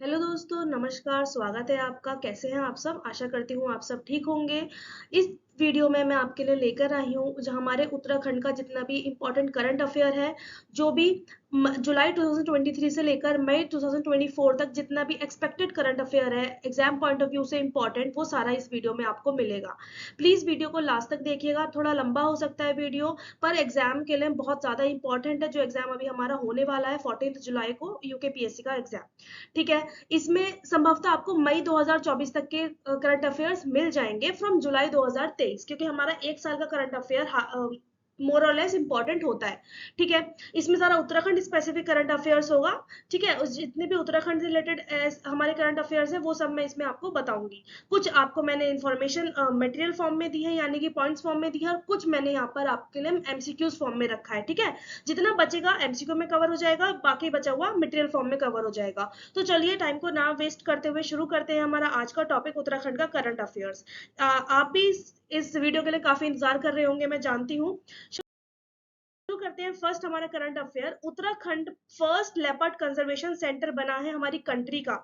Hello दोस्तों, नमस्कार। स्वागत है आपका। कैसे हैं आप सब? आशा करती हूँ आप सब ठीक होंगे। इस वीडियो में मैं आपके लिए लेकर आई हूँ जो हमारे उत्तराखंड का जितना भी इम्पोर्टेंट करंट अफेयर है, जो भी जुलाई 2023 से लेकर मई 2024 तक जितना भी एक्सपेक्टेड करंट अफेयर है एग्जाम पॉइंट ऑफ व्यू से इम्पोर्टेंट, वो सारा इस वीडियो में आपको मिलेगा। प्लीज वीडियो को लास्ट तक देखिएगा। थोड़ा लंबा हो सकता है वीडियो, पर एग्जाम के लिए बहुत ज्यादा इंपॉर्टेंट है। जो एग्जाम अभी हमारा होने वाला है 14 जुलाई को, यूकेपीएससी का एग्जाम, ठीक है। इसमें संभवतः आपको मई 2024 तक के करंट अफेयर्स मिल जाएंगे फ्रॉम जुलाई 2023, क्योंकि हमारा एक साल का करंट अफेयर मोर और लेस इंपॉर्टेंट होता है, ठीक है। इसमें सारा उत्तराखंड स्पेसिफिक करंट अफेयर्स होगा, ठीक है। जितने भी उत्तराखंड से रिलेटेड हमारे करंट अफेयर्स है वो सब मैं इसमें आपको बताऊंगी। कुछ आपको मैंने इन्फॉर्मेशन मटेरियल फॉर्म में दी है, यानी कि पॉइंट्स फॉर्म में दी है, और कुछ मैंने यहाँ पर आपके लिए एमसीक्यूज फॉर्म में रखा है, ठीक है। जितना बचेगा एमसीक्यू में कवर हो जाएगा, बाकी बचा हुआ मटेरियल फॉर्म में कवर हो जाएगा। तो चलिए टाइम को ना वेस्ट करते हुए शुरू करते हैं हमारा आज का टॉपिक, उत्तराखंड का करंट अफेयर्स। आप भी इस वीडियो के लिए काफी इंतजार कर रहे होंगे, मैं जानती हूँ। शुरू करते हैं। फर्स्ट हमारा current affair, Uttarakhand first leopard conservation centre बना है हमारी कंट्री का।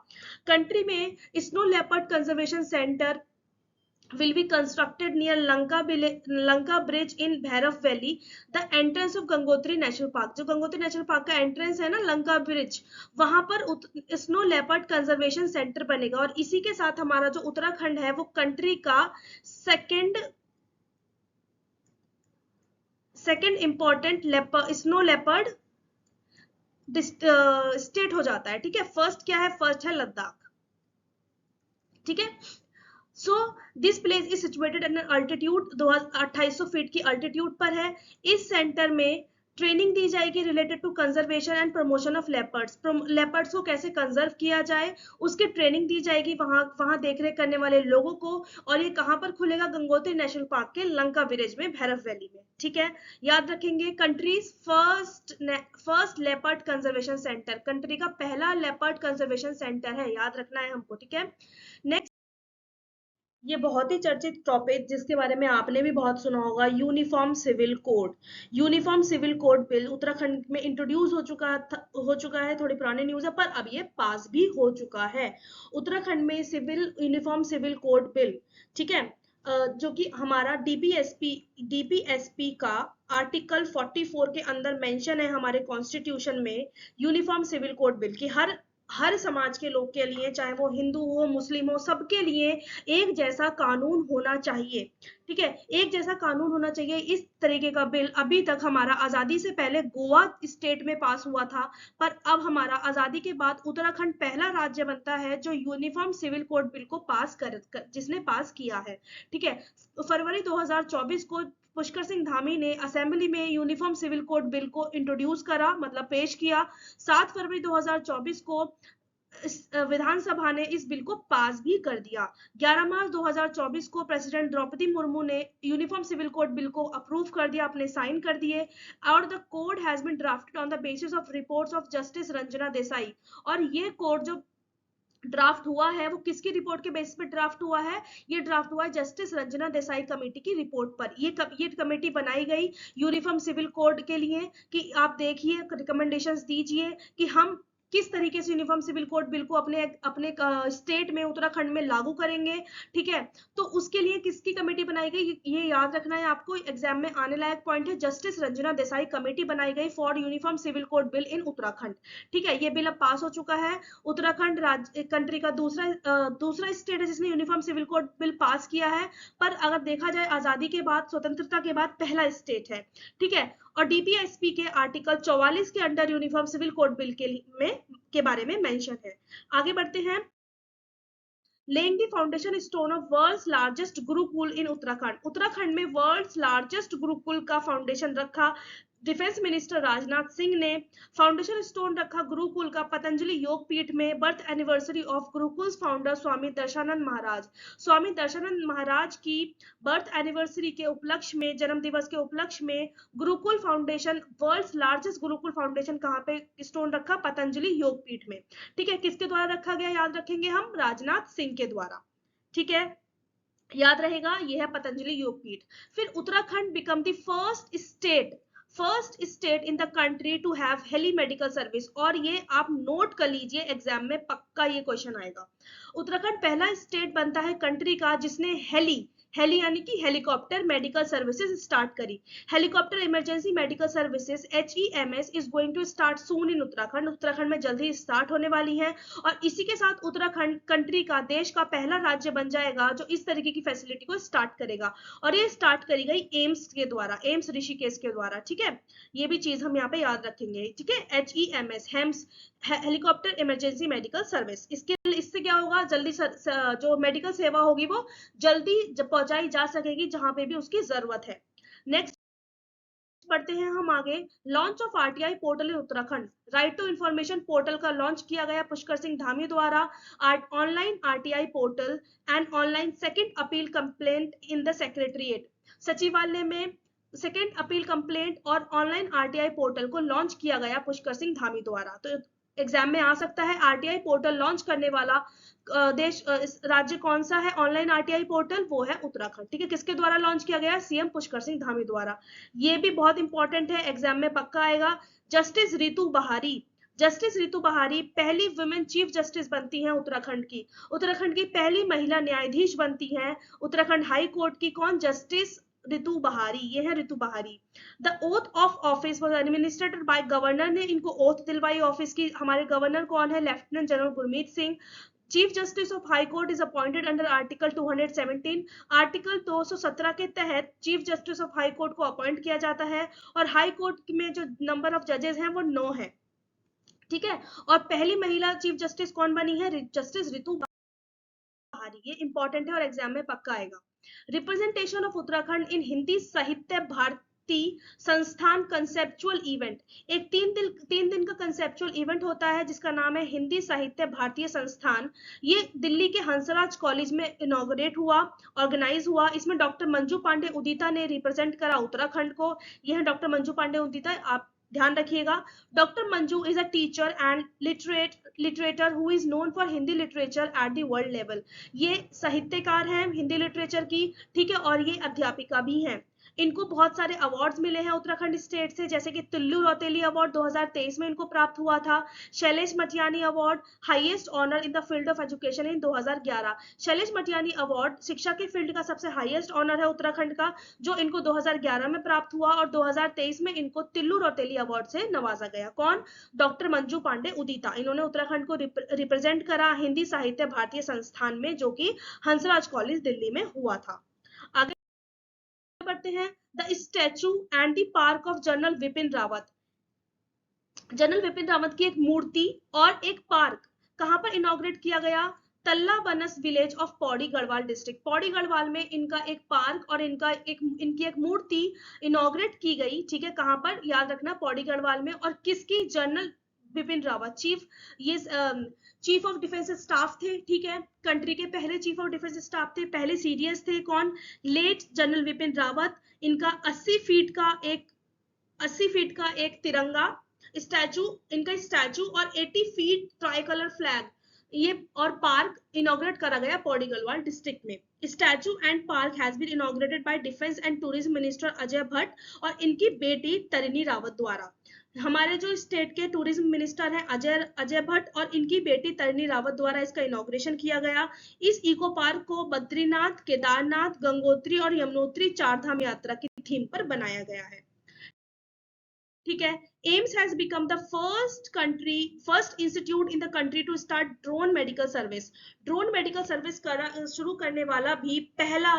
कंट्री में snow leopard conservation centre will be constructed near Lanka Bridge in Bhairav Valley, the entrance of Gangotri National Park। जो गंगोत्री नेशनल पार्क का एंट्रेंस है ना, लंका ब्रिज, वहां पर स्नो लेपर्ड कंजर्वेशन सेंटर बनेगा। और इसी के साथ हमारा जो उत्तराखंड है वो कंट्री का second important snow leopard state हो जाता है, ठीक है। फर्स्ट क्या है? फर्स्ट है लद्दाख, ठीक है। So this place is situated at an altitude 2800 feet की अल्टीट्यूड पर है। इस सेंटर में ट्रेनिंग दी जाएगी related to conservation and promotion of leopards. Leopards को कैसे कंजर्व किया जाए उसकी ट्रेनिंग दी जाएगी वहां देख रेख करने वाले लोगों को। और ये कहां पर खुलेगा? गंगोत्री नेशनल पार्क के लंका विलेज में, भैरव वैली में, ठीक है। याद रखेंगे, countries first leopard conservation centre, country का पहला लेपर्ड कंजर्वेशन सेंटर है, याद रखना है हमको, ठीक है। नेक्स्ट, ये बहुत ही चर्चित टॉपिक जिसके बारे में आपने भी बहुत सुना होगा, uniform civil code. Uniform civil code bill Uttarakhand में इंट्रोड्यूस हो चुका है। थोड़ी पुरानी न्यूज है, पर अब ये पास भी हो चुका है। उत्तराखंड में यूनिफॉर्म सिविल कोड बिल, ठीक है, जो कि हमारा डीपीएसपी का आर्टिकल 44 के अंदर मेंशन है हमारे कॉन्स्टिट्यूशन में। यूनिफॉर्म सिविल कोड बिल की हर समाज के लोग के लिए, चाहे वो हिंदू हो मुस्लिम हो, सबके लिए एक जैसा कानून होना चाहिए, ठीक है। एक जैसा कानून होना चाहिए। इस तरीके का बिल अभी तक हमारा आजादी से पहले गोवा स्टेट में पास हुआ था, पर अब हमारा आजादी के बाद उत्तराखंड पहला राज्य बनता है जो यूनिफॉर्म सिविल कोड बिल को जिसने पास किया है, ठीक है। फरवरी 2024 को पुष्कर सिंह धामी ने असेंबली में यूनिफॉर्म सिविल कोड बिल को इंट्रोड्यूस करा, मतलब पेश किया। 7 फरवरी 2024 को विधानसभा ने इस बिल को पास भी कर दिया। 11 मार्च 2024 को प्रेसिडेंट द्रौपदी मुर्मू ने यूनिफॉर्म सिविल कोड बिल को अप्रूव कर दिया, अपने साइन कर दिए। और the code has been drafted on the basis of reports of Justice Ranjana Desai. और ये कोड जो ड्राफ्ट हुआ है वो किसकी रिपोर्ट के बेसिस पे ड्राफ्ट हुआ है? ये ड्राफ्ट हुआ है जस्टिस रंजना देसाई कमेटी की रिपोर्ट पर। ये कमेटी बनाई गई यूनिफॉर्म सिविल कोड के लिए कि आप देखिए, रिकमेंडेशंस दीजिए कि हम किस तरीके से यूनिफॉर्म सिविल कोड बिल को अपने अपने स्टेट में, उत्तराखंड में लागू करेंगे, ठीक है। तो उसके लिए किसकी कमेटी बनाई गई, ये याद रखना है आपको, एग्जाम में आने लायक पॉइंट है। जस्टिस रंजना देसाई कमेटी बनाई गई for uniform civil code bill in Uttarakhand, ठीक है। ये बिल अब पास हो चुका है। उत्तराखंड राज्य कंट्री का दूसरा स्टेट है जिसने uniform civil code bill pass किया है, पर अगर देखा जाए आजादी के बाद, स्वतंत्रता के बाद पहला स्टेट है, ठीक है। और डीपीएसपी के आर्टिकल 44 के under uniform civil code bill के बारे में मेंशन है। आगे बढ़ते हैं। Laying the foundation stone of world's largest gurukul in Uttarakhand. Uttarakhand में वर्ल्ड्स लार्जेस्ट गुरुकुल का फाउंडेशन रखा डिफेंस मिनिस्टर राजनाथ सिंह ने। फाउंडेशन स्टोन रखा गुरुकुल का पतंजलि योग पीठ में। Birth anniversary of gurukul founder Swami Darshanand Maharaj. Swami Darshanand Maharaj की बर्थ एनिवर्सरी के उपलक्ष्य में, जन्म दिवस के उपलक्ष्य में, Gurukul Foundation, world's largest Gurukul Foundation कहाँ पे स्टोन रखा? पतंजलि योग पीठ में, ठीक है। किसके द्वारा रखा गया? याद रखेंगे हम, राजनाथ सिंह के द्वारा, ठीक है। याद रहेगा, यह है पतंजलि योगपीठ। फिर Uttarakhand become the first state in the country to have heli medical service. और ये आप नोट कर लीजिए, एग्जाम में पक्का ये क्वेश्चन आएगा। उत्तराखंड पहला स्टेट बनता है कंट्री का जिसने हेली यानी कि हेलीकॉप्टर मेडिकल सर्विसेज स्टार्ट करी। Helicopter emergency medical services HEMS is going to start soon in Uttarakhand. Uttarakhand में जल्द ही स्टार्ट होने वाली है और इसी के साथ उत्तराखंड कंट्री का, देश का पहला राज्य बन जाएगा जो इस तरीके की फैसिलिटी को स्टार्ट करेगा। और ये स्टार्ट करी गई एम्स के द्वारा, एम्स ऋषिकेश के द्वारा। ठीक है, ये भी चीज हम यहाँ पे याद रखेंगे। ठीक है, HEMS HEMS helicopter emergency medical service. इससे क्या होगा, जल्दी जो मेडिकल सेवा होगी वो जल्दी पहुंचाई जा सकेगी जहां पे भी उसकी जरूरत है। नेक्स्ट पढ़ते हैं हम आगे। Launch of RTI portal in Uttarakhand. Right to information portal का लॉन्च किया गया पुष्कर सिंह धामी द्वारा। Online RTI portal and online second appeal complaint in the secretariat. सचिवालय में सेकंड अपील कंप्लेंट और ऑनलाइन RTI पोर्टल को लॉन्च किया गया पुष्कर सिंह धामी द्वारा। तो एग्जाम में आ सकता है RTI पोर्टल लॉन्च करने वाला राज्य कौन सा है ऑनलाइन RTI पोर्टल, वो है उत्तराखंड। ठीक है, किसके द्वारा लॉन्च किया गया, CM पुष्कर सिंह धामी द्वारा। ये भी बहुत इंपॉर्टेंट है, एग्जाम में पक्का आएगा। जस्टिस रितु बहारी, जस्टिस रितु बहारी पहली वुमेन चीफ जस्टिस बनती हैं उत्तराखंड की। उत्तराखंड की पहली महिला न्यायाधीश बनती हैं उत्तराखंड हाई कोर्ट की। कौन, जस्टिस रितु बहारी, ये है Ritu Bahari. The oath of office was administered by governor ने इनको ओथ दिलवाई ऑफिस की। हमारे गवर्नर कौन है, lieutenant general Gurmeet Singh. Chief justice of high court is appointed under article 217। Article 217 के तहत chief justice of high court को अपॉइंट किया जाता है और हाई कोर्ट में जो नंबर ऑफ जजेस हैं वो 9 है। ठीक है, और पहली महिला चीफ जस्टिस कौन बनी है, जस्टिस रितु बहारी। ये इंपॉर्टेंट है और एग्जाम में पक्का आएगा। रिप्रेजेंटेशन ऑफ उत्तराखंड इन हिंदी साहित्य भारती संस्थान कंसेप्चुअल इवेंट। एक 3 दिन का कंसेप्चुअल इवेंट होता है जिसका नाम है हिंदी साहित्य भारतीय संस्थान। ये दिल्ली के हंसराज कॉलेज में इनॉग्रेट हुआ, ऑर्गेनाइज हुआ। इसमें डॉक्टर मंजू पांडे उदिता ने रिप्रेजेंट करा उत्तराखंड को। यह है डॉक्टर मंजू पांडे उदिता, आप ध्यान रखिएगा। Doctor Manju is a teacher and लिटरेटर who is known for Hindi literature at the world level. ये साहित्यकार हैं हिंदी लिटरेचर की। ठीक है, और ये अध्यापिका भी हैं। इनको बहुत सारे अवार्ड्स मिले हैं उत्तराखंड स्टेट से, जैसे कि तुल्लू रौतेली अवार्ड 2023 में इनको प्राप्त हुआ था। Shailesh Matiyani award highest honour in the field of education in 2011। Shailesh Matiyani award शिक्षा के फील्ड का सबसे हाईएस्ट ऑनर है उत्तराखंड का, जो इनको 2011 में प्राप्त हुआ और 2023 में इनको तुल्लू रौतेली अवार्ड से नवाजा गया। कौन, डॉक्टर मंजू पांडे उदिता। इन्होंने उत्तराखंड को रिप्रेजेंट करा हिंदी साहित्य भारतीय संस्थान में, जो कि हंसराज कॉलेज दिल्ली में हुआ था। आगे बढ़ते हैं। The statue and the park of general Vipin Rawat. General Vipin Rawat की एक मूर्ति और एक पार्क कहां पर इनॉग्रेट किया गया, तल्ला बनस village of Pauri Garhwal district. Pauri Garhwal में इनका एक पार्क और इनकी एक मूर्ति इनॉग्रेट की गई। ठीक है, कहां पर, याद रखना, पौड़ी गढ़वाल में। और किसकी, general Vipin Rawat, chief of defence staff थे। ठीक है, कंट्री के पहले चीफ ऑफ डिफेंस स्टाफ थे, पहले सीडीएस थे। कौन, लेट जनरल विपिन रावत। इनका 80 फीट का एक तिरंगा स्टैचू, इनका स्टैचू और 80 फीट ट्राई कलर फ्लैग, ये और पार्क इनॉग्रेट करा गया पौड़ी गढ़वाल डिस्ट्रिक्ट में। Statue and park has been inaugurated by defence and tourism minister Ajay Bhatt और इनकी बेटी तरिणी रावत द्वारा। हमारे जो स्टेट के टूरिज्म मिनिस्टर हैं अजय भट्ट और इनकी बेटी तरिणी रावत द्वारा इसका इनॉग्रेशन किया गया। इस इको पार्क को बद्रीनाथ, केदारनाथ, गंगोत्री और यमुनोत्री 4 धाम यात्रा की थीम पर बनाया गया है। ठीक है, AIIMS has become the first institute in the country to start drone medical service. Drone medical service शुरू करने वाला भी पहला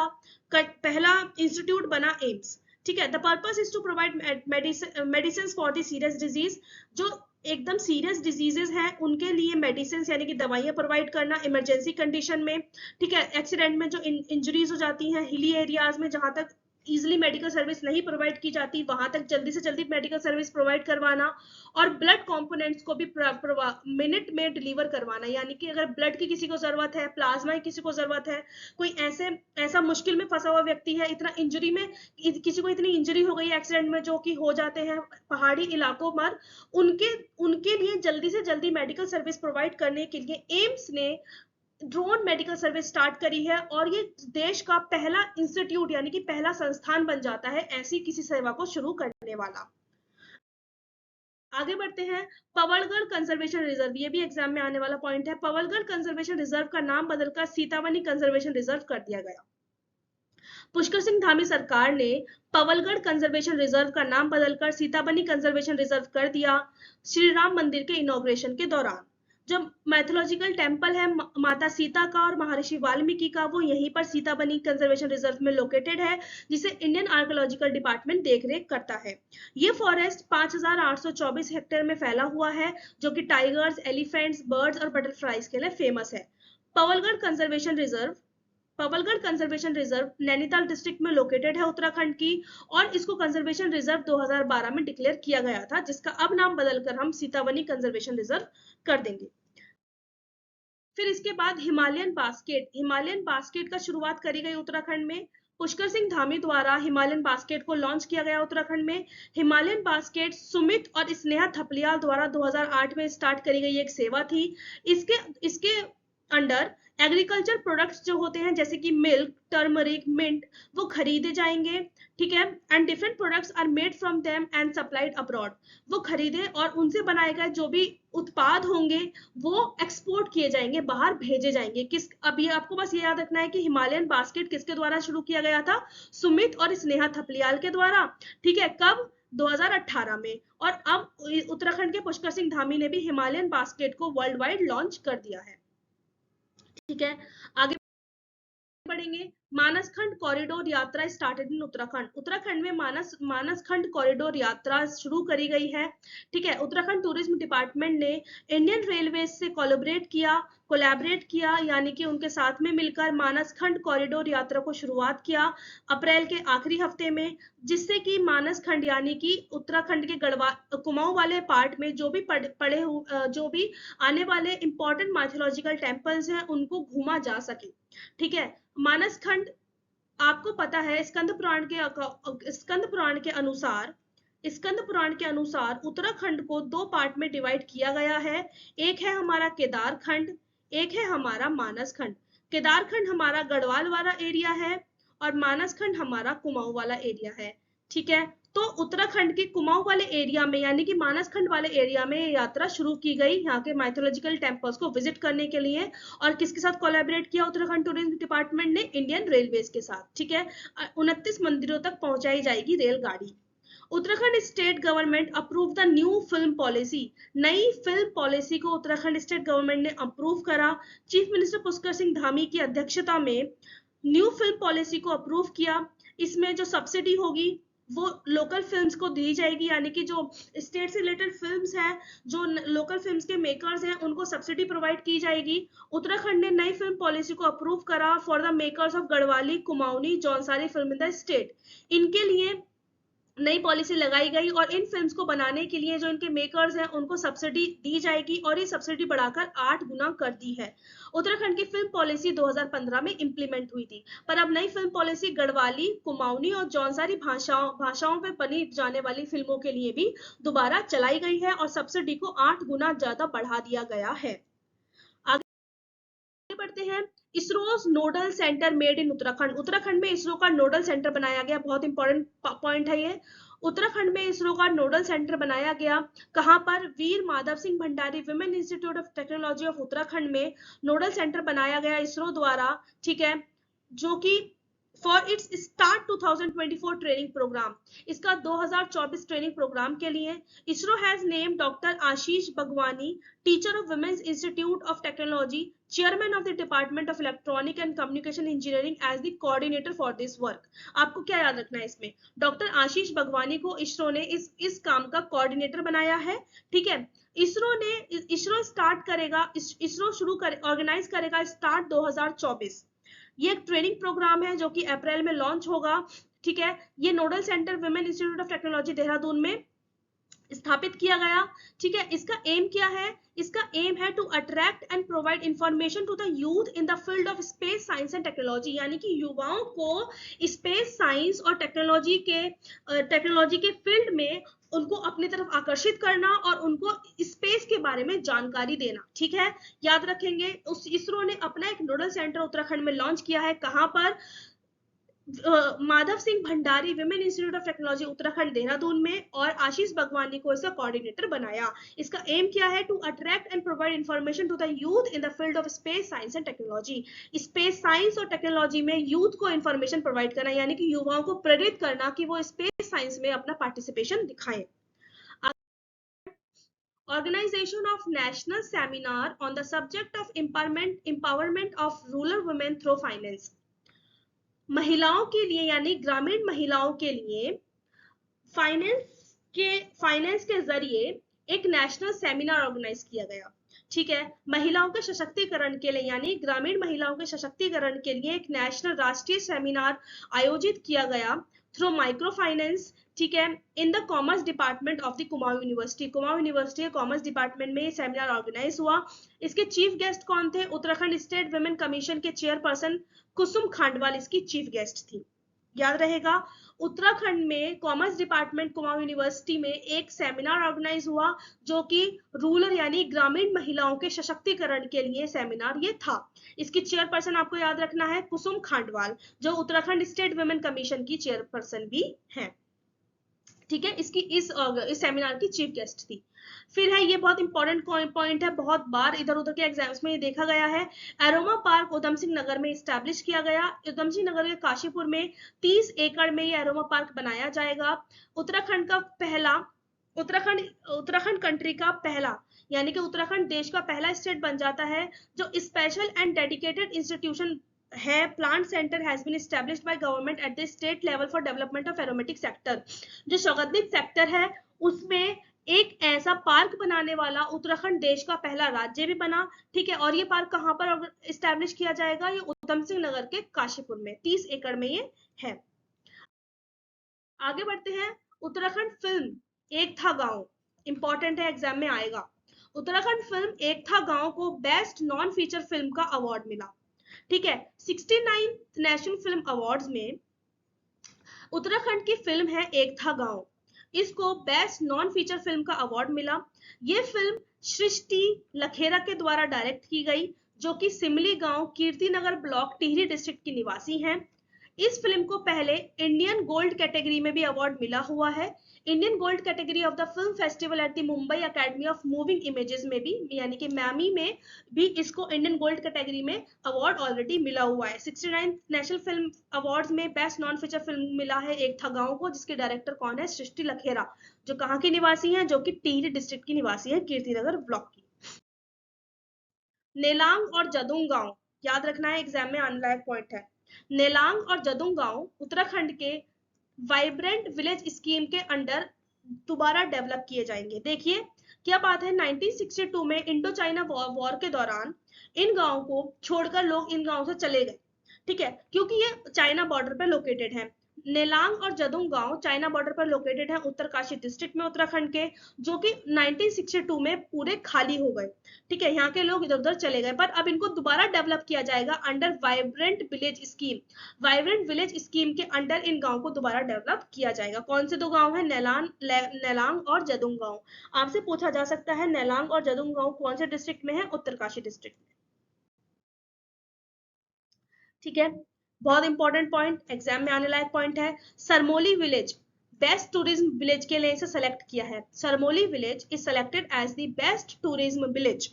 इंस्टीट्यूट बना एम्स। ठीक है, the purpose is to provide medicine for the serious disease. जो एकदम सीरियस डिजीजेस हैं उनके लिए मेडिसिन यानी कि दवाइयां प्रोवाइड करना इमरजेंसी कंडीशन में। ठीक है, एक्सीडेंट में जो इंजरीज हो जाती हैं हिली एरियाज में, जहां तक इजिली मेडिकल सर्विस नहीं प्रोवाइड की जाती, वहां तक जल्दी से जल्दी मेडिकल सर्विस प्रोवाइड करवाना। और ब्लड कंपोनेंट्स को भी मिनट में डिलीवर करवाना, यानी कि अगर ब्लड की किसी को जरूरत है, प्लाज्मा की किसी को जरूरत है, कोई ऐसा मुश्किल में फंसा हुआ व्यक्ति है, इतना इंजरी में, किसी को इतनी इंजरी हो गई एक्सीडेंट में, जो कि हो जाते हैं पहाड़ी इलाकों पर, उनके लिए जल्दी से जल्दी मेडिकल सर्विस प्रोवाइड करने के लिए एम्स ने ड्रोन मेडिकल सर्विस स्टार्ट करी है। और ये देश का पहला इंस्टीट्यूट यानी कि पहला संस्थान बन जाता है ऐसी किसी सेवा को शुरू करने वाला। आगे बढ़ते हैं। पवलगढ़ कंजर्वेशन रिजर्व, ये भी एग्जाम में आने वाला पॉइंट है। पवलगढ़ कंजर्वेशन रिजर्व का नाम बदलकर सीतावनी कंजर्वेशन रिजर्व कर दिया गया। पुष्कर सिंह धामी सरकार ने पवलगढ़ कंजर्वेशन रिजर्व का नाम बदलकर सीताबनी कंजर्वेशन रिजर्व कर दिया श्री राम मंदिर के इनॉग्रेशन के दौरान। जो मैथोलॉजिकल टेम्पल है माता सीता का और महर्षि वाल्मीकि का, वो यहीं पर सीताबनी कंजर्वेशन रिजर्व में लोकेटेड है, जिसे इंडियन आर्कियोलॉजिकल डिपार्टमेंट देखरेख करता है। ये फॉरेस्ट 5824 हेक्टेयर में फैला हुआ है, जो कि टाइगर्स, एलिफेंट्स, बर्ड्स और बटरफ्लाइज के लिए फेमस है। Pawalgarh conservation reserve Nainital district में लोकेटेड है उत्तराखंड की, और इसको कंजर्वेशन रिजर्व 2012 में डिक्लेयर किया गया था, जिसका अब नाम बदलकर हम सीतावनी कंजर्वेशन रिजर्व कर देंगे। फिर इसके बाद हिमालयन बास्केट का शुरुआत करी गई उत्तराखंड में। पुष्कर सिंह धामी द्वारा हिमालयन बास्केट को लॉन्च किया गया उत्तराखंड में। हिमालयन बास्केट सुमित और स्नेहा थपलियाल द्वारा 2008 में स्टार्ट करी गई एक सेवा थी। इसके अंडर एग्रीकल्चर प्रोडक्ट्स जो होते हैं जैसे कि मिल्क, टर्मरिक, मिंट, वो खरीदे जाएंगे, ठीक है, and different products are made from them and supplied abroad. वो खरीदे और उनसे बनाए गए जो भी उत्पाद होंगे वो एक्सपोर्ट किए जाएंगे, बाहर भेजे जाएंगे। अभी आपको बस ये याद रखना है कि हिमालयन बास्केट किसके द्वारा शुरू किया गया था? सुमित और स्नेहा थपलियाल के द्वारा, ठीक है। कब? 2018 में। और अब उत्तराखंड के पुष्कर सिंह धामी ने भी हिमालयन बास्केट को वर्ल्ड वाइड लॉन्च कर दिया है, ठीक है। आगे बढ़ेंगे। मानसखंड कॉरिडोर यात्रा स्टार्टेड इन उत्तराखंड में मानसखंड कॉरिडोर यात्रा शुरू करी गई है, ठीक है। उत्तराखंड टूरिज्म डिपार्टमेंट ने इंडियन रेलवे से कोलैबोरेट किया, यानी कि उनके साथ में मिलकर मानसखंड कॉरिडोर यात्रा को शुरुआत किया अप्रैल के आखिरी हफ्ते में, जिससे कि मानसखंड यानी कि उत्तराखंड के कुमाऊं वाले पार्ट में जो भी आने वाले इंपॉर्टेंट माइथोलॉजिकल टेम्पल्स हैं उनको घूमा जा सके, ठीक है। मानसखंड, आपको पता है स्कंद पुराण के अनुसार उत्तराखंड को 2 पार्ट में डिवाइड किया गया है। एक है हमारा केदारखंड, एक है हमारा मानसखंड। केदारखंड हमारा गढ़वाल वाला एरिया है और मानसखंड हमारा कुमाऊं वाला एरिया है, ठीक है। तो उत्तराखंड के कुमाऊं वाले एरिया में यानी कि मानसखंड वाले एरिया में यात्रा शुरू की गई यहाँ के माइथोलॉजिकल टेम्पल्स को विजिट करने के लिए। और किसके साथ कोलैबोरेट किया उत्तराखंड टूरिज्म डिपार्टमेंट ने? इंडियन रेलवेज के साथ, ठीक है। 29 मंदिरों तक पहुंचाई जाएगी रेलगाड़ी। Uttarakhand state government approve the new film policy. नई फिल्म पॉलिसी को उत्तराखंड स्टेट गवर्नमेंट ने अप्रूव करा। चीफ मिनिस्टर पुष्कर सिंह धामी की अध्यक्षता में न्यू फिल्म पॉलिसी को अप्रूव किया। इसमें जो सब्सिडी होगी वो लोकल फिल्म्स को दी जाएगी, यानी कि जो स्टेट से रिलेटेड फिल्म्स हैं, जो लोकल फिल्म्स के मेकर्स हैं, उनको सब्सिडी प्रोवाइड की जाएगी। उत्तराखंड ने नई फिल्म पॉलिसी को अप्रूव करा for the makers of Garhwali, Kumaoni, Jaunsari film in the state. इनके लिए नई पॉलिसी लगाई गई और इन फिल्म्स को बनाने के लिए जो इनके मेकर्स हैं उनको सब्सिडी दी जाएगी, और ये सब्सिडी बढ़ाकर 8 गुना कर दी है। उत्तराखंड की फिल्म पॉलिसी 2015 में इंप्लीमेंट हुई थी, पर अब नई फिल्म पॉलिसी गढ़वाली, कुमाऊनी और जौनसारी भाषाओं में बनी जाने वाली फिल्मों के लिए भी दोबारा चलाई गई है और सब्सिडी को 8 गुना ज्यादा बढ़ा दिया गया है। आगे बढ़ते हैं। ISRO nodal centre made in Uttarakhand में इसरो का नोडल सेंटर बनाया गया। बहुत इंपॉर्टेंट पॉइंट है ये। उत्तराखंड में इसरो का नोडल सेंटर बनाया गया। कहां पर? Veer Madhav Singh Bhandari women institute of technology of Uttarakhand में नोडल सेंटर बनाया गया इसरो द्वारा, ठीक है, जो कि for its start 2024 training programme. इसका 2024 ट्रेनिंग प्रोग्राम के लिए ISRO has name doctor Ashish Bagwani, teacher of women's institute of technology, chairman of the department of electronic and communication engineering as the coordinator for this work. आपको क्या याद रखना है इसमें? Doctor Ashish बगवानी को इसरो ने इस काम का कोऑर्डिनेटर बनाया है, ठीक है। इसरो स्टार्ट करेगा, ऑर्गेनाइज करेगा स्टार्ट 2024। ये एक ट्रेनिंग प्रोग्राम है जो कि अप्रैल में लॉन्च होगा, ठीक है। ये nodal centre women institute of technology Dehradun में स्थापित किया गया, ठीक है। इसका एम क्या है? इसका एम है to attract and provide information to the youth in the field of space science and technology, यानी कि युवाओं को स्पेस साइंस और टेक्नोलॉजी के फील्ड में उनको अपनी तरफ आकर्षित करना और उनको स्पेस के बारे में जानकारी देना, ठीक है। याद रखेंगे। इसरो ने अपना एक नोडल सेंटर उत्तराखंड में लॉन्च किया है। कहां पर? Madhav Singh Bhandari women institute of technology Uttarakhand Dehradun में, और आशीष भगवानी को इसका कोऑर्डिनेटर बनाया। इसका एम क्या है? To attract and provide information to the youth in the field of space science and technology. Space science और टेक्नोलॉजी में यूथ को इंफॉर्मेशन प्रोवाइड करना, यानी कि युवाओं को प्रेरित करना कि वो स्पेस साइंस में अपना पार्टिसिपेशन दिखाएं। Organization of national seminar on the subject of empowerment of rural women through finance। महिलाओं के लिए यानी ग्रामीण महिलाओं के लिए फाइनेंस के जरिए एक नेशनल सेमिनार ऑर्गेनाइज किया गया। ठीक है, महिलाओं के सशक्तिकरण के लिए यानी ग्रामीण महिलाओं के सशक्तिकरण के लिए एक नेशनल राष्ट्रीय सेमिनार आयोजित किया गया थ्रू माइक्रो फाइनेंस। ठीक है, in the commerce department of the Kumaon university. Kumaon university commerce department में ये सेमिनार ऑर्गेनाइज हुआ। इसके चीफ गेस्ट कौन थे? उत्तराखंड स्टेट वुमेन कमीशन के चेयरपर्सन कुसुम खांडवाल इसकी चीफ गेस्ट थी। याद रहेगा, उत्तराखंड में कॉमर्स डिपार्टमेंट कुमाऊं यूनिवर्सिटी में एक सेमिनार ऑर्गेनाइज हुआ जो कि रूरल यानी ग्रामीण महिलाओं के सशक्तिकरण के लिए सेमिनार ये था। इसकी चेयरपर्सन आपको याद रखना है कुसुम खांडवाल, जो उत्तराखंड स्टेट वुमेन कमीशन की चेयरपर्सन भी है। ठीक है, इसकी इस सेमिनार की चीफ गेस्ट थी। फिर है, ये बहुत इंपॉर्टेंट पॉइंट है, बहुत बार इधर उधर के एग्जाम्स में ये देखा गया है। एरोमा पार्क उधम सिंह नगर में स्टैब्लिश किया गया। उधम सिंह नगर के काशीपुर में 30 एकड़ में ये एरोमा पार्क बनाया जाएगा। उत्तराखंड कंट्री का पहला यानी कि उत्तराखंड देश का पहला स्टेट बन जाता है जो स्पेशल एंड डेडिकेटेड इंस्टीट्यूशन है। Plant centre has been established by government at the state level for development of aromatic sector. जो सौगंधिक सेक्टर है उसमें एक ऐसा पार्क बनाने वाला उत्तराखंड देश का पहला राज्य भी बना। ठीक है, और ये पार्क कहां पर एस्टैब्लिश किया जाएगा? ये उधम सिंह नगर के काशीपुर में 30 एकड़ में ये है। आगे बढ़ते हैं। उत्तराखंड फिल्म एक था गांव, इंपॉर्टेंट है, एग्जाम में आएगा। उत्तराखंड फिल्म एक था गांव को बेस्ट नॉन फीचर फिल्म का अवार्ड मिला। ठीक है, 69 नेशनल फिल्म अवार्ड्स में उत्तराखंड की फिल्म है एक था गांव, इसको बेस्ट नॉन फीचर फिल्म का अवार्ड मिला। ये फिल्म सृष्टि लखेरा के द्वारा डायरेक्ट की गई, जो कि सिमली गांव कीर्तिनगर ब्लॉक टिहरी डिस्ट्रिक्ट की निवासी हैं। इस फिल्म को पहले इंडियन गोल्ड कैटेगरी में भी अवार्ड मिला हुआ है। Indian gold category of the film festival at the Mumbai academy of moving images में भी यानी कि मैमी में भी इसको इंडियन गोल्ड कैटेगरी में अवार्ड ऑलरेडी मिला हुआ है। 69 नेशनल फिल्म अवार्ड्स में बेस्ट नॉन फीचर फिल्म मिला है एक था गांव को, जिसके डायरेक्टर कौन है? सृष्टि लखेरा, जो कहाँ की निवासी है? जो कि टिहरी डिस्ट्रिक्ट की निवासी है, कीर्तिनगर ब्लॉक की। नेलांग और जदुंग गांव याद रखना है, एग्जाम में आने लायक पॉइंट है। नेलांग और जदुंग गांव उत्तराखंड के वाइब्रेंट विलेज स्कीम के अंडर दोबारा डेवलप किए जाएंगे। देखिए क्या बात है, 1962 में इंडो चाइना वॉर के दौरान इन गांवों को छोड़कर लोग इन गांवों से चले गए। ठीक है, क्योंकि ये चाइना बॉर्डर पर लोकेटेड है। नेलांग और जदुंग गांव चाइना बॉर्डर पर लोकेटेड है उत्तरकाशी डिस्ट्रिक्ट में उत्तराखंड के, जो कि 1962 में पूरे खाली हो गए। ठीक है, यहाँ के लोग इधर उधर चले गए, पर अब इनको दोबारा डेवलप किया जाएगा under vibrant village scheme. Vibrant village scheme के अंडर इन गांव को दोबारा डेवलप किया जाएगा। कौन से दो गांव है? नेलांग और जदुंग गांव। आपसे पूछा जा सकता है नेलांग और जदुंग गांव कौन से डिस्ट्रिक्ट में है? उत्तरकाशी डिस्ट्रिक्ट में। ठीक है, बहुत इंपॉर्टेंट पॉइंट, एग्जाम में आने लायक पॉइंट है। Sarmoli village best tourism village के लिए इसे सेलेक्ट किया है। Sarmoli village is selected as the best tourism village.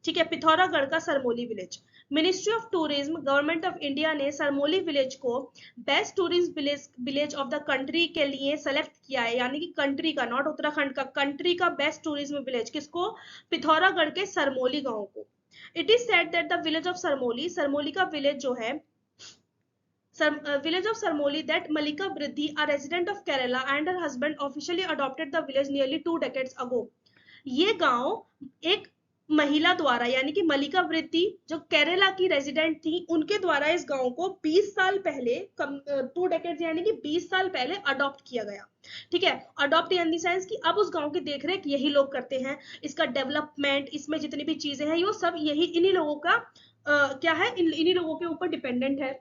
ठीक है, पिथौरागढ़ का Sarmoli village. Ministry of tourism government of India ने सरमोली विलेज को best tourism village of the country के लिए सेलेक्ट किया है, यानी कि कंट्री का, नॉट उत्तराखंड का, कंट्री का बेस्ट टूरिज्म विलेज किसको? पिथौरागढ़ के सरमोली गांव को। It is said that the village of Sarmoli, Sarmoli का विलेज जो है, village of Sarmoli, that Malika Briddhi, a resident of Kerala, and her husband officially adopted the village nearly 2 decades ago। ये गांव एक महिला द्वारा यानी कि मलिका वृद्धि जो केरला की रेजिडेंट थी, उनके द्वारा इस गांव को 20 साल पहले 2 डेकेड्स यानी कि 20 साल पहले अडॉप्ट किया गया। ठीक है, अडॉप्ट इन द सेंस कि अब उस गांव की देखरेख यही लोग करते हैं, इसका डेवलपमेंट, इसमें जितनी भी चीजें हैं वो सब यही इन्हीं लोगों का क्या है, इन्हीं लोगों के ऊपर डिपेंडेंट है।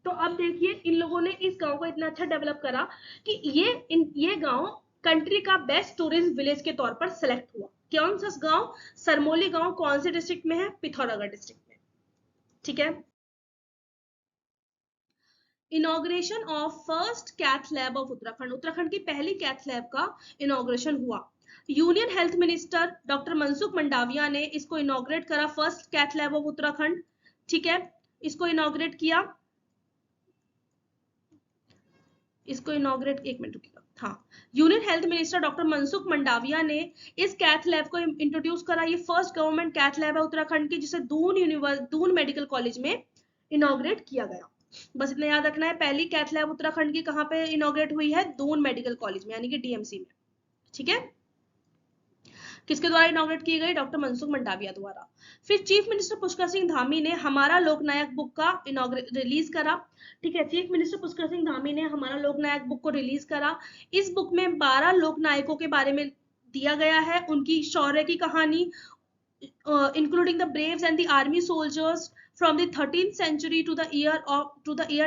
तो अब देखिए इन लोगों ने इस गांव को इतना अच्छा डेवलप करा कि ये गांव कंट्री का बेस्ट टूरिज्म विलेज के तौर पर सिलेक्ट हुआ। कौन सा गांव? सरमोली गांव कौन से डिस्ट्रिक्ट में है? पिथौरागढ़ डिस्ट्रिक्ट में। ठीक है, inauguration of first cath lab of Uttarakhand, Uttarakhand की पहली कैथ लैब का इनॉग्रेशन हुआ। Union health minister doctor Mansukh Mandaviya ने इसको इनॉग्रेट करा, first cath lab of Uttarakhand. ठीक है, इसको इनॉग्रेट किया, इसको इनॉग्रेट, एक मिनट रुकिएगा, हाँ, union health minister doctor Mansukh Mandaviya ने इस कैथ लैब को इंट्रोड्यूस करा। ये फर्स्ट गवर्नमेंट कैथ लैब है उत्तराखंड की, जिसे दून मेडिकल कॉलेज में इनॉग्रेट किया गया। बस इतना याद रखना है, पहली कैथ लैब उत्तराखंड की कहाँ पे इनॉग्रेट हुई है? दून मेडिकल कॉलेज में, यानी कि डीएमसी में। ठीक है, किसके द्वारा इनॉग्रेट की गई? डॉक्टर मनसुख मंडाविया द्वारा। फिर चीफ मिनिस्टर पुष्कर सिंह धामी ने हमारा लोकनायक बुक का रिलीज करा। ठीक है, चीफ मिनिस्टर पुष्कर सिंह धामी ने हमारा लोकनायक बुक को रिलीज करा। इस बुक में 12 लोकनायकों के बारे में दिया गया है, उनकी शौर्य की कहानी, including the braves and the army soldiers from the 13th century to the year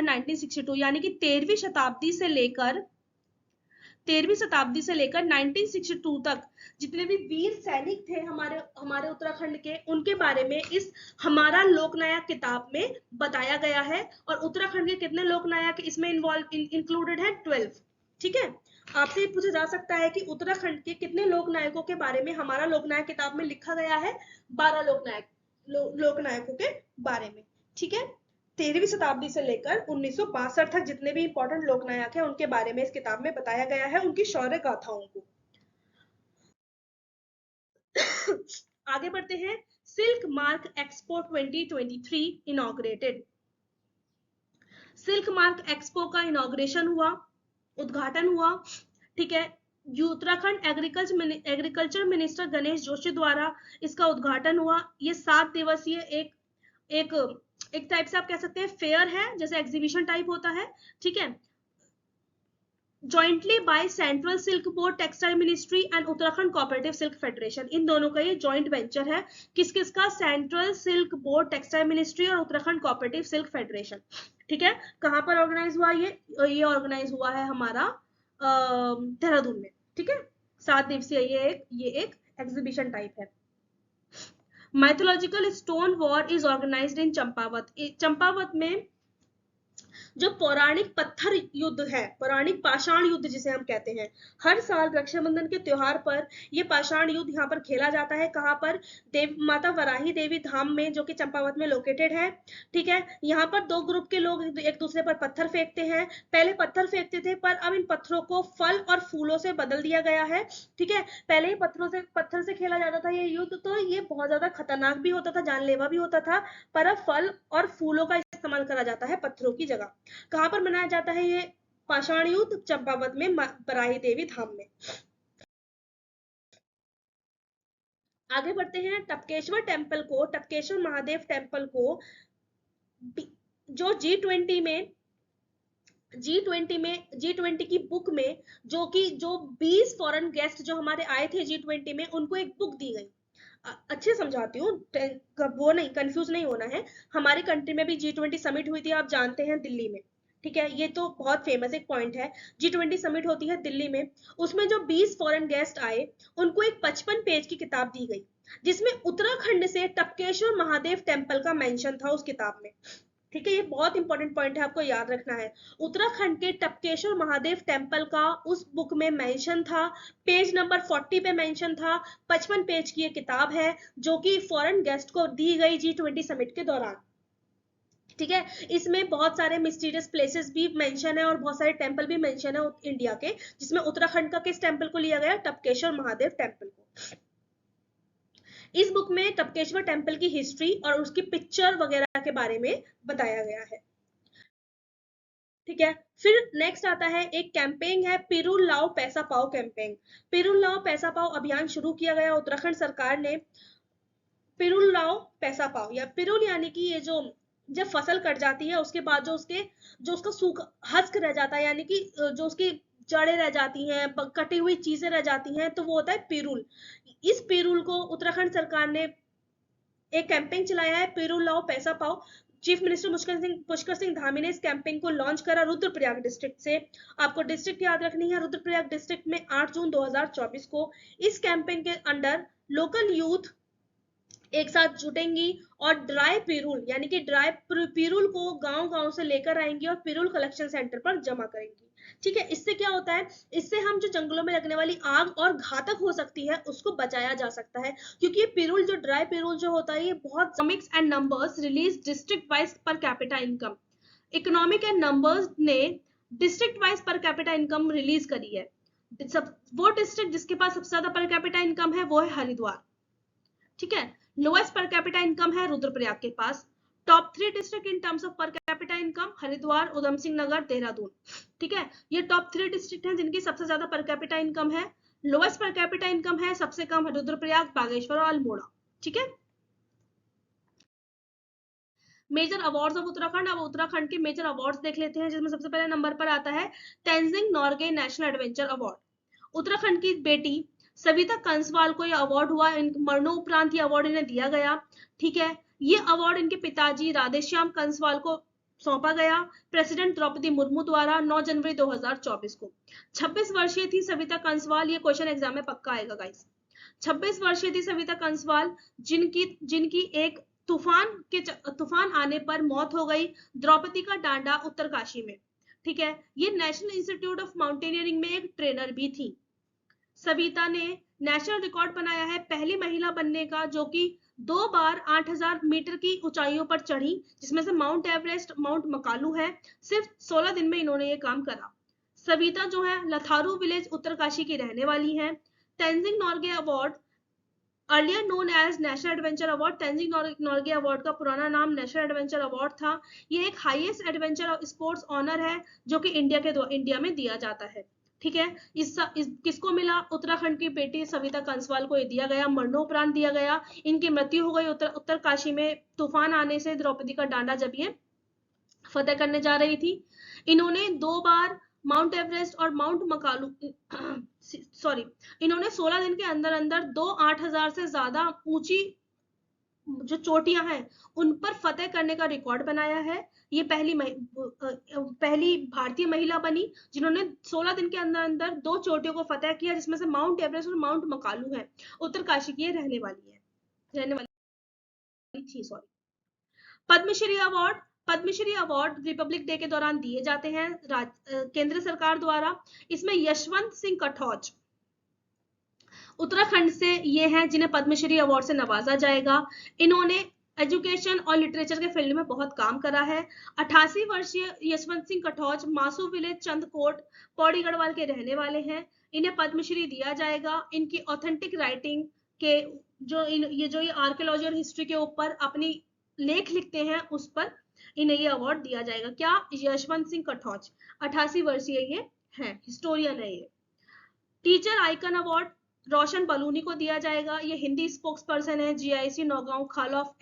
1962, यानी कि 13वीं शताब्दी से लेकर 1962 तक जितने भी वीर सैनिक थे हमारे उत्तराखंड के, उनके बारे में इस हमारा लोकनायक किताब में बताया गया है। और उत्तराखंड के कितने लोकनायक इसमें इंक्लूडेड है? 12। ठीक है, आपसे पूछा जा सकता है कि उत्तराखंड के कितने लोकनायकों के बारे में हमारा लोकनायक किताब में लिखा गया है? 12 लोकनायकों के बारे में। ठीक है, 13वीं शताब्दी से लेकर 1962 तक जितने भी इंपॉर्टेंट लोकनायक हैं उनके बारे में इस किताब में बताया गया है, उनकी शौर्य गाथाओं को। आगे बढ़ते हैं, silk mark expo 2023 inaugurated. Silk mark expo का इनॉग्रेशन हुआ, उद्घाटन हुआ। ठीक है, उत्तराखंड एग्रीकल्चर मिनिस्टर गणेश जोशी द्वारा इसका उद्घाटन हुआ। ये 7 दिवसीय एक टाइप से आप कह सकते हैं फेयर है, जैसे एग्जीबिशन टाइप होता है। ठीक है, jointly by central silk board, textile ministry and Uttarakhand cooperative silk federation, इन दोनों का ये जॉइंट वेंचर है। किस किस का? Central silk board, textile ministry और उत्तराखंड कोऑपरेटिव सिल्क फेडरेशन। ठीक है, कहां पर ऑर्गेनाइज हुआ? ये ऑर्गेनाइज हुआ है हमारा देहरादून में। ठीक है, 7 दिवसीय ये एक एग्जीबिशन टाइप है। Mythological stone war is organised in Champawat. Champawat में जो पौराणिक पत्थर युद्ध है, पौराणिक पाषाण युद्ध जिसे हम कहते हैं, हर साल रक्षाबंधन के त्योहार पर ये पाषाण युद्ध यहाँ पर खेला जाता है। कहाँ पर? माता वराही देवी धाम में, जो कि चंपावत में लोकेटेड है। ठीक है, यहाँ पर 2 ग्रुप के लोग एक दूसरे पर पत्थर फेंकते हैं। पहले पत्थर फेंकते थे, पर अब इन पत्थरों को फल और फूलों से बदल दिया गया है। ठीक है, पहले ही पत्थर से खेला जाता था ये युद्ध, तो ये बहुत ज्यादा खतरनाक भी होता था, जानलेवा भी होता था। पर अब फल और फूलों का इस्तेमाल करा जाता है पत्थरों की जगह। कहां पर मनाया जाता है ये पाषाण युद्ध? चंपावत में, बराही देवी धाम में। आगे बढ़ते हैं, टपकेश्वर महादेव टेम्पल को जो G20 की बुक में, जो 20 फॉरेन गेस्ट जो हमारे आए थे G20 में, उनको एक बुक दी गई। अच्छे समझाती हूँ, वो नहीं, कंफ्यूज नहीं होना है। हमारी कंट्री में भी G20 समिट हुई थी, आप जानते हैं, दिल्ली में। ठीक है, ये तो बहुत फेमस एक पॉइंट है। G20 समिट होती है दिल्ली में, उसमें जो 20 फॉरेन गेस्ट आए उनको एक 55 पेज की किताब दी गई, जिसमें उत्तराखंड से टपकेश्वर महादेव टेम्पल का मेंशन था उस किताब में। ठीक है, ये बहुत इंपॉर्टेंट पॉइंट है, आपको याद रखना है। उत्तराखंड के टपकेश्वर महादेव टेम्पल का उस बुक में मेंशन था, पेज नंबर 40 पे मेंशन था। 55 पेज की ये किताब है, जो कि फॉरेन गेस्ट को दी गई G20 समिट के दौरान। ठीक है, इसमें बहुत सारे मिस्टीरियस प्लेसेस भी मेंशन है और बहुत सारे टेम्पल भी मेंशन है इंडिया के, जिसमें उत्तराखंड का किस टेम्पल को लिया गया? टपकेश्वर महादेव टेम्पल को। इस बुक में टपकेश्वर टेम्पल की हिस्ट्री और उसकी पिक्चर वगैरह के बारे में बताया गया है। ठीक है, फिर नेक्स्ट आता है एक कैंपेन है, पिरुल लाओ पैसा पाओ कैंपेन। पिरुल लाओ पैसा पाओ अभियान शुरू किया गया उत्तराखंड सरकार ने। पिरुल लाओ पैसा पाओ, या पिरुल यानी कि ये जो जब फसल कट जाती है उसके बाद जो उसका सूखा हस्क रह जाता है, यानी कि जो उसकी जड़ें रह जाती हैं, कटी हुई चीजें रह जाती हैं, तो वो होता है पिरुल। इस पिरुल को उत्तराखंड सरकार ने एक कैंपेन चलाया है, पिरुल लाओ पैसा पाओ। चीफ मिनिस्टर पुष्कर सिंह धामी ने इस कैंपेन को लॉन्च करा रुद्रप्रयाग डिस्ट्रिक्ट से। आपको डिस्ट्रिक्ट याद रखनी है, रुद्रप्रयाग डिस्ट्रिक्ट में 8 जून 2024 को इस कैंपेन के अंडर लोकल यूथ एक साथ जुटेंगी और ड्राई पिरूल यानी कि ड्राई पिरूल को गांव गांव से लेकर आएंगी और पिरूल कलेक्शन सेंटर पर जमा करेंगी। ठीक है, इससे क्या होता है, इससे हम जो जंगलों में लगने वाली आग और घातक हो सकती है उसको बचाया जा सकता है, क्योंकि ये पिरूल जो ड्राई पिरूल जो होता है ये बहुत economics and numbers release district wise per capita income, economic and numbers ने district wise per capita income release करी है। वो डिस्ट्रिक्ट जिसके पास सबसे ज्यादा पर कैपिटा इनकम है वो है हरिद्वार। ठीक है, लोएस्ट पर कैपिटा इनकम है रुद्रप्रयाग के पास। Top 3 district in terms of per capita income Haridwar, Udham Singh Nagar, Dehradun. ठीक है, ये टॉप 3 डिस्ट्रिक्ट हैं जिनकी सबसे ज्यादा पर कैपिटा इनकम है। लोएस्ट पर कैपिटा इनकम है सबसे कम रुद्रप्रयाग, बागेश्वर और अल्मोड़ा। ठीक है, मेजर अवार्ड्स ऑफ उत्तराखंड। अब उत्तराखंड के मेजर अवार्ड्स देख लेते हैं, जिसमें सबसे पहले नंबर पर आता है Tenzing Norgay national adventure award. Uttarakhand की बेटी सविता कंसवाल को यह अवार्ड हुआ, मरणोपरांत यह अवार्ड इन्हें दिया गया। ठीक है, ये अवार्ड इनके पिताजी राधेश्याम कंसवाल को सौंपा गया प्रेसिडेंट द्रौपदी मुर्मू द्वारा 9 जनवरी 2024 को। 26 वर्षीय थी सविता कंसवाल, ये क्वेश्चन एग्जाम में पक्का आएगा गाइस। 26 वर्षीय थी सविता कंसवाल, जिनकी एक तूफान आने पर मौत हो गई द्रौपदी का डांडा उत्तरकाशी में। ठीक है, ये नेशनल इंस्टीट्यूट ऑफ माउंटेनियरिंग में एक ट्रेनर भी थी। सविता ने नेशनल रिकॉर्ड बनाया है पहली महिला बनने का, जो कि 2 बार 8000 मीटर की ऊंचाइयों पर चढ़ी, जिसमें से माउंट एवरेस्ट, माउंट मकालू है। सिर्फ 16 दिन में इन्होंने ये काम करा। सविता जो है लथारू विलेज उत्तरकाशी की रहने वाली है। Tenzing Norgay award earlier known as national adventure award, Tenzing Norgay award का पुराना नाम नेशनल एडवेंचर अवार्ड था। ये एक हाईएस्ट एडवेंचर स्पोर्ट्स ऑनर है जो कि इंडिया में दिया जाता है। ठीक है, किसको मिला, उत्तराखंड की बेटी सविता कंसवाल को ये दिया गया, मरणोपरांत दिया गया। इनकी मृत्यु हो गई उत्तरकाशी में तूफान आने से, द्रौपदी का डांडा जब ये फतेह करने जा रही थी। इन्होंने 2 बार माउंट एवरेस्ट और माउंट मकालू इन्होंने 16 दिन के अंदर अंदर 8000 से ज्यादा ऊंची जो चोटियां हैं उन पर फतेह करने का रिकॉर्ड बनाया है। ये पहली भारतीय महिला बनी जिन्होंने 16 दिन के अंदर अंदर 2 चोटियों को फतेह किया, जिसमें से माउंट एवरेस्ट और माउंट मकालू है। उत्तरकाशी की रहने वाली थी। पद्मश्री अवार्ड रिपब्लिक डे के दौरान दिए जाते हैं केंद्र सरकार द्वारा। इसमें यशवंत सिंह कटौच उत्तराखंड से ये हैं जिन्हें पद्मश्री अवार्ड से नवाजा जाएगा। इन्होंने एजुकेशन और लिटरेचर के फील्ड में बहुत काम करा है। 88 वर्षीय यशवंत सिंह कटौच मासू विलेज चंदकोट पौड़ी गढ़वाल के रहने वाले हैं। इन्हें पद्मश्री दिया जाएगा। इनकी ऑथेंटिक राइटिंग के ये आर्कियोलॉजी और हिस्ट्री के ऊपर अपनी लेख लिखते हैं, उस पर इन्हें ये अवार्ड दिया जाएगा। क्या, यशवंत सिंह कटौच 88 वर्षीय ये हैं, हिस्टोरियन है ये। Teacher icon award Roshan Baloni को दिया जाएगा। ये हिंदी स्पोक्स पर्सन है जीआईसी नौगांव खालॉफ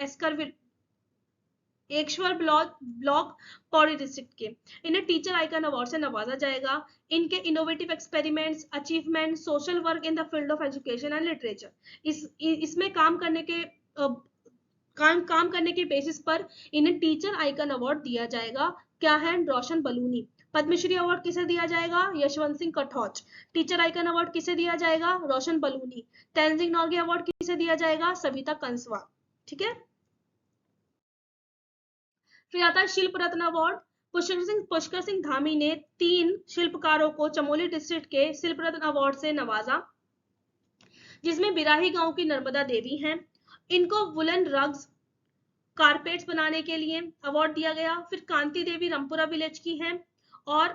एश्वर ब्लॉक पौड़ी डिस्ट्रिक्ट के। इन्हें टीचर आइकन अवार्ड से नवाजा जाएगा। इनके innovative experiments, achievement, social work in the field of education and literature, इसमें काम करने के बेसिस पर इन्हें टीचर आइकन अवार्ड दिया जाएगा। क्या है, रोशन बलूनी। पद्मश्री अवार्ड किसे दिया जाएगा, Yashwant Singh Katoch. Teacher icon award किसे दिया जाएगा, रोशन बलूनी। तेंजिंग नॉर्गे अवार्ड किसे दिया जाएगा, सविता कंसवाल। ठीक है, फिर आता है शिल्प रत्न अवार्ड। पुष्कर सिंह धामी ने 3 शिल्पकारों को चमोली डिस्ट्रिक्ट के शिल्प रत्न अवार्ड से नवाजा, जिसमें बिराही गांव की नर्मदा देवी हैं। इनको वुलन रग्स कारपेट्स बनाने के लिए अवार्ड दिया गया। फिर कांति देवी रामपुरा विलेज की हैं और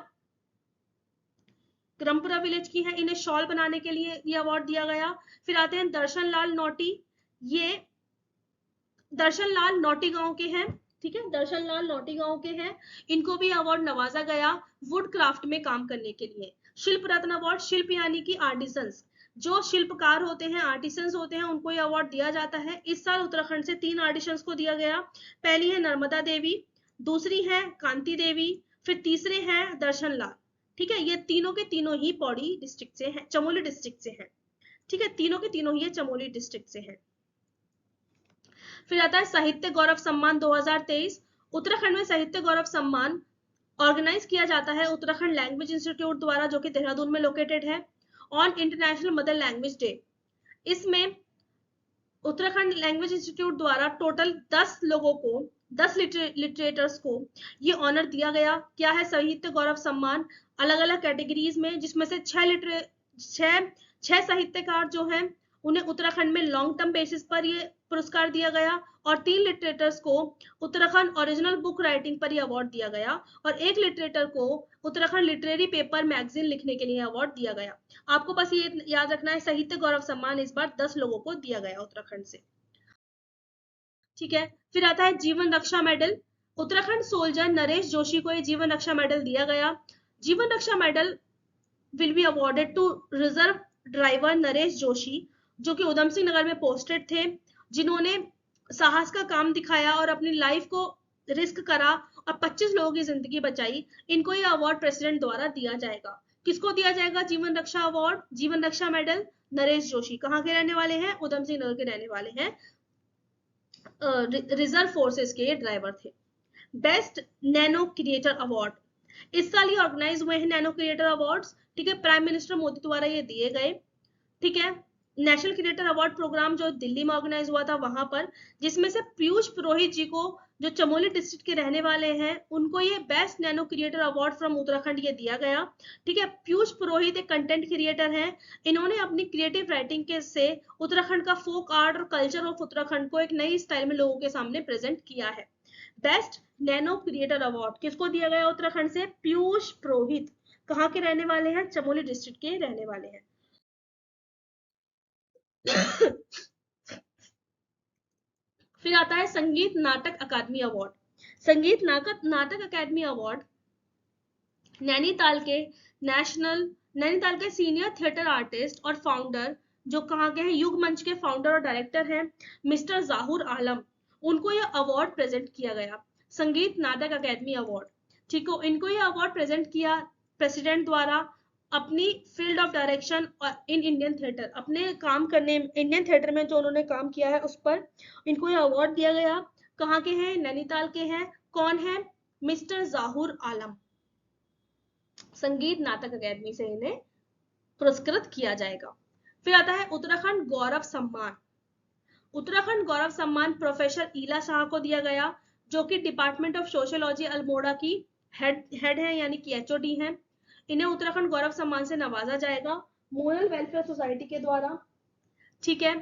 रामपुरा विलेज की है, इन्हें शॉल बनाने के लिए ये अवार्ड दिया गया। फिर आते हैं दर्शन लाल नौटी, ये दर्शन लाल नौटी गांव के हैं। ठीक है, दर्शन लाल नौटी गांव के हैं, इनको भी अवार्ड नवाजा गया वुड क्राफ्ट में काम करने के लिए। शिल्प रत्न अवार्ड, शिल्प यानी कि आर्टिसंस, जो शिल्पकार होते हैं, आर्टिसंस होते हैं, उनको ये अवार्ड दिया जाता है। इस साल उत्तराखंड से 3 आर्टिसंस को दिया गया। पहली है नर्मदा देवी, दूसरी है कांति देवी, फिर तीसरे हैं दर्शन लाल। ठीक है, ये तीनों के तीनों ही पौड़ी डिस्ट्रिक्ट से हैं, चमोली डिस्ट्रिक्ट से हैं। ठीक है, तीनों के तीनों ही चमोली डिस्ट्रिक्ट से हैं। फिर आता है साहित्य गौरव सम्मान 2023। उत्तराखंड में साहित्य गौरव सम्मान ऑर्गेनाइज किया जाता है उत्तराखंड लैंग्वेज इंस्टीट्यूट द्वारा, जो कि देहरादून में लोकेटेड है, on international mother language day. इसमें उत्तराखंड लैंग्वेज इंस्टीट्यूट द्वारा टोटल 10 लोगों को, 10 लिटरेटर्स को ये ऑनर दिया गया। क्या है? साहित्य गौरव सम्मान, अलग अलग कैटेगरीज में, जिसमें से 6 साहित्यकार जो हैं उन्हें उत्तराखंड में लॉन्ग टर्म बेसिस पर ये पुरस्कार दिया गया, और 3 लिटरेटर्स को उत्तराखंड ओरिजिनल बुक राइटिंग पर ये अवार्ड दिया गया, और 1 लिटरेटर को उत्तराखंड लिटरेरी पेपर मैगजीन लिखने के लिए अवार्ड दिया गया। आपको बस ये याद रखना है, साहित्य गौरव सम्मान इस बार 10 लोगों को दिया गया उत्तराखंड से। ठीक है, फिर आता है जीवन रक्षा मेडल। उत्तराखंड सोल्जर नरेश जोशी को ये जीवन रक्षा मेडल दिया गया। Jeevan Raksha medal will be awarded to reserve driver Naresh Joshi, जो कि उधम सिंह नगर में पोस्टेड थे, जिन्होंने साहस का काम दिखाया और अपनी लाइफ को रिस्क करा और 25 लोगों की जिंदगी बचाई। इनको ये अवार्ड प्रेसिडेंट द्वारा दिया जाएगा। किसको दिया जाएगा जीवन रक्षा अवार्ड, जीवन रक्षा मेडल? नरेश जोशी। कहाँ के रहने वाले हैं? उधम सिंह नगर के रहने वाले हैं। रिजर्व फोर्सेस के ये ड्राइवर थे। बेस्ट नैनो क्रिएटर अवार्ड, इस साल ये ऑर्गेनाइज हुए हैं नैनो क्रिएटर अवार्ड्स। ठीक है, प्राइम मिनिस्टर मोदी द्वारा ये दिए गए। ठीक है, नेशनल क्रिएटर अवार्ड प्रोग्राम जो दिल्ली में ऑर्गेनाइज हुआ था वहां पर, जिसमें से पीयूष पुरोहित जी को, जो चमोली डिस्ट्रिक्ट के रहने वाले हैं, उनको ये best nano creator award from Uttarakhand ये दिया गया। ठीक है, पीयूष पुरोहित एक कंटेंट क्रिएटर हैं। इन्होंने अपनी क्रिएटिव राइटिंग के से उत्तराखंड का फोक आर्ट और कल्चर ऑफ उत्तराखंड को एक नई स्टाइल में लोगों के सामने प्रेजेंट किया है। बेस्ट नैनो क्रिएटर अवार्ड किसको दिया गया उत्तराखंड से? पीयूष पुरोहित। कहाँ के रहने वाले हैं? चमोली डिस्ट्रिक्ट के रहने वाले हैं। फिर आता है संगीत नाटक अकादमी अवार्ड। संगीत नाटक अकादमी अवार्ड नैनीताल के सीनियर थिएटर आर्टिस्ट और फाउंडर, जो कहाँ के हैं? युग मंच के फाउंडर और डायरेक्टर हैं मिस्टर जाहुर आलम, उनको यह अवार्ड प्रेजेंट किया गया, संगीत नाटक अकादमी अवार्ड। ठीक है, इनको यह अवार्ड प्रेजेंट किया प्रेसिडेंट द्वारा अपनी field of direction in Indian theatre, अपने काम करने इंडियन थिएटर में जो उन्होंने काम किया है उस पर इनको यह अवार्ड दिया गया। कहाँ के हैं? नैनीताल के हैं। कौन है? मिस्टर जाहुर आलम। संगीत नाटक अकादमी से इन्हें पुरस्कृत किया जाएगा। फिर आता है उत्तराखंड गौरव सम्मान। उत्तराखंड गौरव सम्मान प्रोफेसर ईला शाह को दिया गया, जो कि डिपार्टमेंट ऑफ सोशियोलॉजी अल्मोड़ा की हेड है, यानी कि एचओडी हैं। इन्हें उत्तराखंड गौरव सम्मान से नवाजा जाएगा मोरल वेलफेयर सोसाइटी के द्वारा। ठीक है,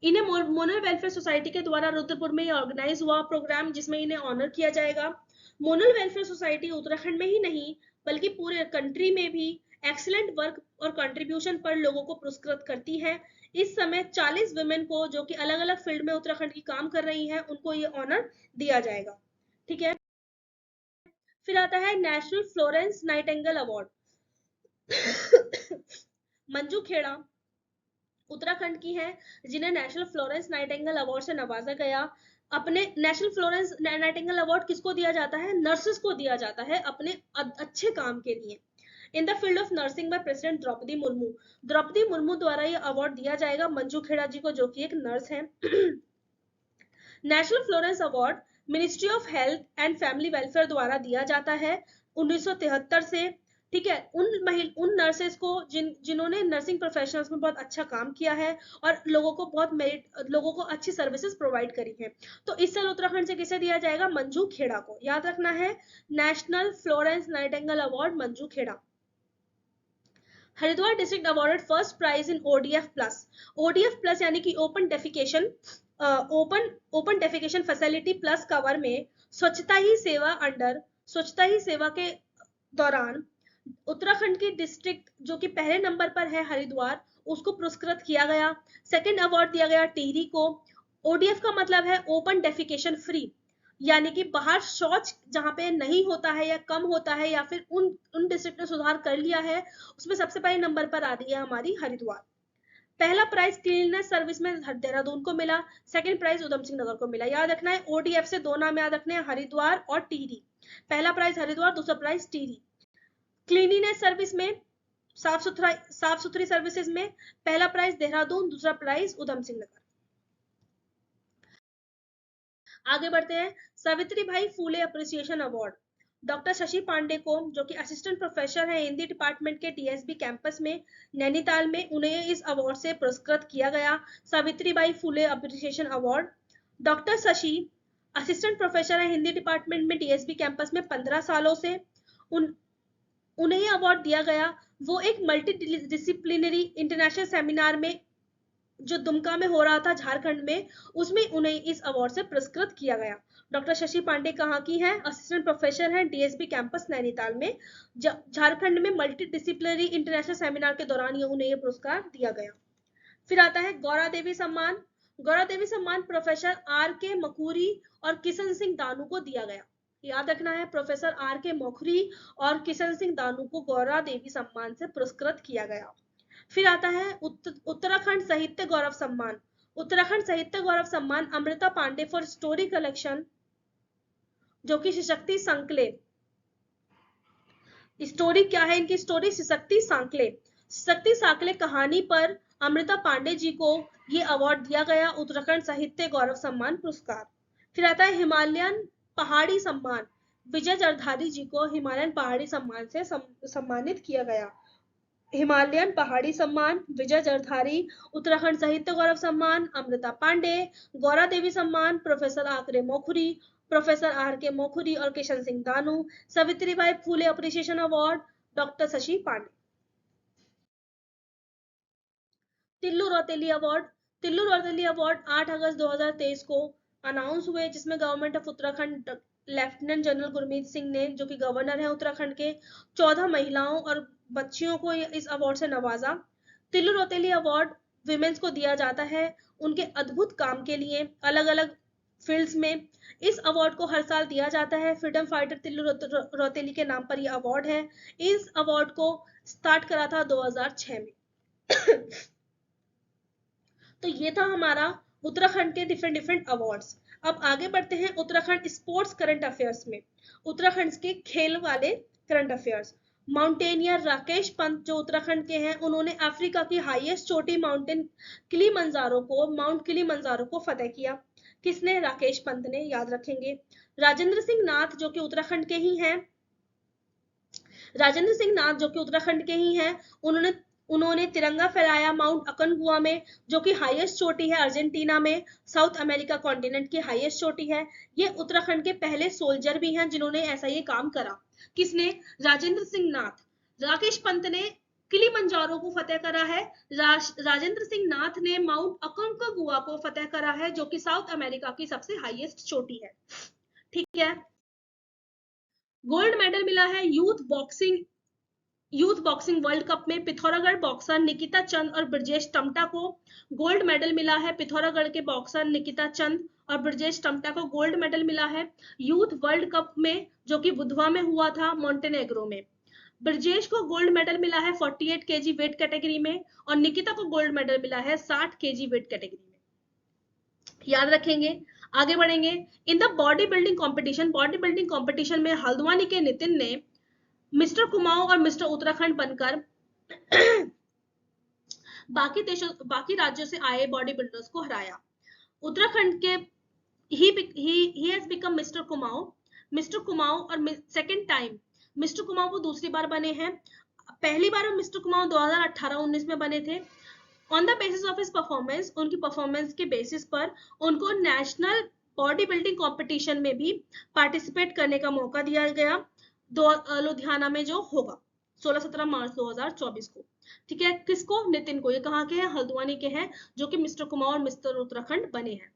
इन्हें मोरल वेलफेयर सोसाइटी के द्वारा रुद्रपुर में ऑर्गेनाइज हुआ प्रोग्राम, जिसमें इन्हें ऑनर किया जाएगा। मोरल वेलफेयर सोसाइटी उत्तराखंड में ही नहीं बल्कि पूरे कंट्री में भी एक्सीलेंट वर्क और कंट्रीब्यूशन पर लोगों को पुरस्कृत करती है। इस समय 40 वुमेन को, जो कि अलग अलग फील्ड में उत्तराखंड की काम कर रही हैं, उनको ये ऑनर दिया जाएगा। ठीक है, फिर आता है national Florence Nightingale award. Manju Khera Uttarakhand की है, जिन्हें नेशनल फ्लोरेंस नाइटिंगेल अवार्ड से नवाजा गया। अपने नेशनल फ्लोरेंस नाइटिंगेल अवार्ड किसको दिया जाता है? नर्सेस को दिया जाता है अपने अच्छे काम के लिए। In the field of nursing by president Droupadi Murmu. Droupadi Murmu द्वारा ये अवार्ड दिया जाएगा मंजू खेड़ा जी को, जो कि एक नर्स है। National Florence award ministry of health and family welfare द्वारा दिया जाता है 1973 से। ठीक है, उन नर्सेस को जिन्होंने नर्सिंग प्रोफेशनल्स में बहुत अच्छा काम किया है और लोगों को अच्छी सर्विसेज प्रोवाइड करी है। तो इस साल उत्तराखंड से किसे दिया जाएगा? मंजू खेड़ा को। याद रखना है, national Florence Nightingale award Manju Khera. Haridwar district awarded first prize in ODF plus. ODF plus यानी कि open defecation facility plus cover में स्वच्छता ही सेवा के दौरान उत्तराखंड की डिस्ट्रिक्ट, जो कि पहले नंबर पर है हरिद्वार, उसको पुरस्कृत किया गया। सेकंड अवार्ड दिया गया टिहरी को। ओडीएफ का मतलब है ओपन डेफिकेशन फ्री, यानी कि बाहर शौच जहां पे नहीं होता है या कम होता है, या फिर उन डिस्ट्रिक्ट ने सुधार कर लिया है, उसमें सबसे पहले नंबर पर आ रही है हमारी हरिद्वार। पहला प्राइज क्लीननेस सर्विस में देहरादून को मिला, सेकंड प्राइज उधम सिंह नगर को मिला। याद रखना है, ओडीएफ से दो नाम याद रखने हैं, हरिद्वार और टिहरी। पहला प्राइज हरिद्वार, दूसरा प्राइज टिहरी। क्लीनिनेस सर्विस में साफ सुथरी सर्विसेज में पहला प्राइज देहरादून, दूसरा प्राइज उधम सिंह नगर। आगे बढ़ते हैं, Savitri Bai Phule appreciation award. Doctor Shashi Pande को, जो कि असिस्टेंट प्रोफेसर है हिंदी डिपार्टमेंट के टीएसबी कैंपस में नैनीताल में, उन्हें इस अवार्ड से पुरस्कृत किया गया, Savitribai Phule appreciation award. Doctor Shashi assistant professor है हिंदी डिपार्टमेंट में टीएसबी कैंपस में 15 सालों से, उन्हें ये अवार्ड दिया गया। वो एक मल्टी डिसिप्लिनरी इंटरनेशनल सेमिनार में जो दुमका में हो रहा था झारखंड में, उसमें उन्हें इस अवार्ड से पुरस्कृत किया गया। डॉक्टर शशि पांडे कहाँ की हैं? असिस्टेंट प्रोफेसर हैं डीएसबी कैंपस नैनीताल में, झारखंड में मल्टी डिसिप्लिनरी इंटरनेशनल सेमिनार के दौरान उन्हें ये पुरस्कार दिया गया। फिर आता है गौरा देवी सम्मान। गौरा देवी सम्मान प्रोफेसर आर के मखूरी और किशन सिंह दानू को दिया गया। याद रखना है, प्रोफेसर आर के मखूरी और किशन सिंह दानू को गौरा देवी सम्मान से पुरस्कृत किया गया। फिर आता है उत्तराखंड साहित्य गौरव सम्मान। Uttarakhand Sahitya Gaurav Samman Amrita Pande for story collection, जो कि सशक्ति सांकले, स्टोरी क्या है इनकी? स्टोरी सशक्ति सांकले, सशक्ति सांकले कहानी पर अमृता पांडे जी को ये अवार्ड दिया गया, उत्तराखंड साहित्य गौरव सम्मान पुरस्कार। फिर आता है हिमालयन पहाड़ी सम्मान। विजय जरधारी जी को हिमालयन पहाड़ी सम्मान से सम्मानित किया गया। हिमालयन पहाड़ी सम्मान विजय जरधारी, उत्तराखंड साहित्य गौरव सम्मान अमृता पांडे, गौरा देवी सम्मान प्रोफेसर आकरे Mokhuri, professor R K Mokhuri और Kishan Singh Danu, Savitribai Phule appreciation award doctor Shashi Pande. Tillu Rauteli award. Tillu Rauteli award 8 अगस्त 2023 को अनाउंस हुए, जिसमें government of Uttarakhand lieutenant general Gurmeet Singh ने, जो कि गवर्नर है उत्तराखंड के, 14 महिलाओं और बच्चियों को इस अवार्ड से नवाजा। तिल्लू रौतेली अवार्ड विमेंस को दिया जाता है उनके अद्भुत काम के लिए अलग अलग फील्ड्स में। इस अवार्ड को हर साल दिया जाता है। फ्रीडम फाइटर तिल्लू रौतेली के नाम पर यह अवार्ड है। इस अवार्ड को स्टार्ट करा था 2006 में। तो ये था हमारा उत्तराखंड के डिफरेंट अवार्ड्स। अब आगे बढ़ते हैं उत्तराखंड स्पोर्ट्स करंट अफेयर्स में। उत्तराखंड के खेल वाले current affairs. Mountaineer Rakesh Pant जो उत्तराखंड के हैं, उन्होंने अफ्रीका की हाईएस्ट चोटी माउंट किलिमंजारो को फतेह किया। किसने? राकेश पंत ने, याद रखेंगे। राजेंद्र सिंह नाथ जो कि उत्तराखंड के ही हैं, राजेंद्र सिंह नाथ जो कि उत्तराखंड के ही हैं, उन्होंने तिरंगा फहराया माउंट अकनगुआ में, जो कि हाईएस्ट चोटी है अर्जेंटीना में, साउथ अमेरिका कॉन्टिनेंट की हाईएस्ट चोटी है। ये उत्तराखंड के पहले सोल्जर भी हैं जिन्होंने ऐसा ये काम करा। किसने? राजेंद्र सिंह नाथ। राकेश पंत ने किलिमंजारो को फतेह करा है, राजेंद्र सिंह नाथ ने माउंट अकनकागुआ को फतेह करा है, जो कि साउथ अमेरिका की सबसे हाईएस्ट चोटी है। ठीक है। गोल्ड मेडल मिला है यूथ बॉक्सिंग वर्ल्ड कप में पिथौरागढ़ बॉक्सर निकिता चंद और ब्रजेश टमटा को गोल्ड मेडल मिला है। पिथौरागढ़ के बॉक्सर निकिता चंद और ब्रजेश टमटा को गोल्ड मेडल मिला है यूथ वर्ल्ड कप में, जो कि बुधवा में हुआ था मोंटेनेग्रो में। ब्रजेश को गोल्ड मेडल मिला है 48 केजी वेट कैटेगरी में और निकिता को गोल्ड मेडल मिला है 60 केजी वेट कैटेगरी में। याद रखेंगे। आगे बढ़ेंगे। In the body building competition में हल्द्वानी के नितिन ने मिस्टर कुमाऊं और मिस्टर उत्तराखंड बनकर बाकी राज्यों से आए बॉडी बिल्डर्स को हराया। उत्तराखंड के he has become mister Kumaon और सेकंड टाइम मिस्टर कुमाऊं वो दूसरी बार बने हैं। पहली बार मिस्टर कुमाऊं 2018-19 में बने थे। On the basis of his performance, उनकी परफॉर्मेंस के बेसिस पर उनको नेशनल बॉडी बिल्डिंग कॉम्पिटिशन में भी पार्टिसिपेट करने का मौका दिया गया, लुधियाना में जो होगा 16-17 मार्च 2024 को। ठीक है। किसको? नितिन को। ये कहाँ के हैं? हल्द्वानी के हैं, जो कि मिस्टर कुमार और मिस्टर उत्तराखंड बने हैं।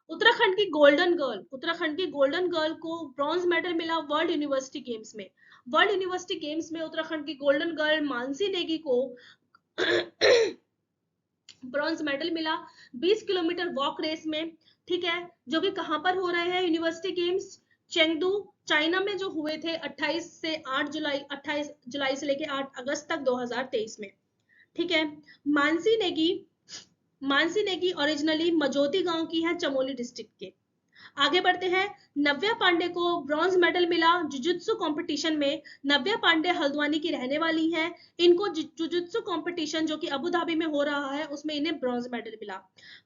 उत्तराखंड की गोल्डन गर्ल को ब्रॉन्ज मेडल मिला वर्ल्ड यूनिवर्सिटी गेम्स में। वर्ल्ड यूनिवर्सिटी गेम्स में उत्तराखंड की गोल्डन गर्ल मानसी नेगी को ब्रॉन्ज मेडल मिला 20 किलोमीटर वॉक रेस में। ठीक है। जो कि कहां पर हो रहे हैं यूनिवर्सिटी गेम्स? चेंगडू, चाइना में जो हुए थे 28 जुलाई से लेके 8 अगस्त तक 2023 में। ठीक है। मानसी नेगी ओरिजिनली मजोती गांव की है, चमोली डिस्ट्रिक्ट के। आगे बढ़ते हैं। नव्या पांडे को ब्रॉन्ज मेडल मिला जुजुत्सु कंपटीशन में। नव्या पांडे हल्द्वानी की रहने वाली हैं। इनको जुजुत्सु कंपटीशन जो कि अबू धाबी में हो रहा है उसमें इन्हें ब्रॉन्ज मेडल मिला।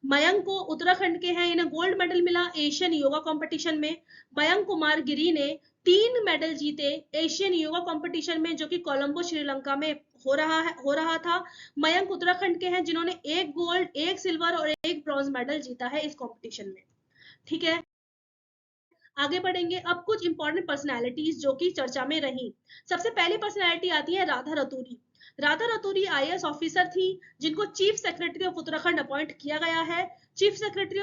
मयंक को उत्तराखंड के हैं, इन्हें गोल्ड मेडल मिला एशियन योगा कंपटीशन में। मयंक कुमार गिरी ने 3 मेडल जीते एशियन योगा कंपटीशन में जो कि कोलंबो श्रीलंका में हो रहा था। मयंक उत्तराखंड के हैं जिन्होंने 1 गोल्ड, 1 सिल्वर और 1 ब्रॉन्ज मेडल जीता है इस कंपटीशन में। ठीक है, आगे बढ़ेंगे। अब कुछ इंपॉर्टेंट पर्सनैलिटीज जो कि चर्चा में रही। सबसे पहली पर्सनैलिटी आती है राधा रतूरी। राधा रतूरी आईएएस ऑफिसर थी जिनको chief secretary of Uttarakhand appoint किया गया है। चीफ सेक्रेटरी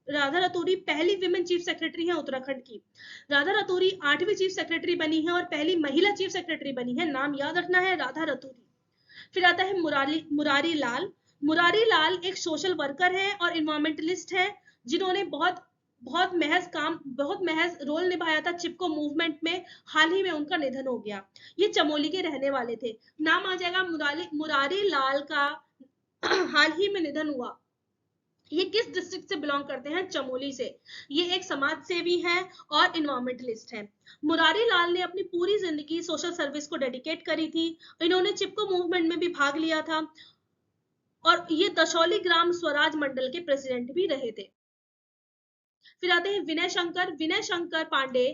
राधा रतूरी पहली विमेन चीफ सेक्रेटरी है उत्तराखंड की। राधा रतूरी 8वीं चीफ सेक्रेटरी बनी है और पहली महिला चीफ सेक्रेटरी बनी है। नाम याद रखना है, राधा रतूरी। फिर आता है मुरारी लाल। मुरारी लाल एक सोशल वर्कर है और इन्वायरमेंटलिस्ट है जिन्होंने बहुत महज रोल निभाया था चिपको मूवमेंट में। हाल ही में उनका निधन हो गया। ये चमोली के रहने वाले थे। नाम आ जाएगा मुरारी लाल का हाल ही में निधन हुआ। ये किस डिस्ट्रिक्ट से बिलोंग करते हैं? चमोली से। ये एक समाज सेवी हैं और इन्वायरमेंटलिस्ट हैं। मुरारी लाल ने अपनी पूरी जिंदगी सोशल सर्विस को डेडिकेट करी थी। इन्होंने चिपको मूवमेंट में भी भाग लिया था और ये दशौली ग्राम स्वराज मंडल के प्रेसिडेंट भी रहे थे। फिर आते हैं विनय शंकर। विनय शंकर पांडे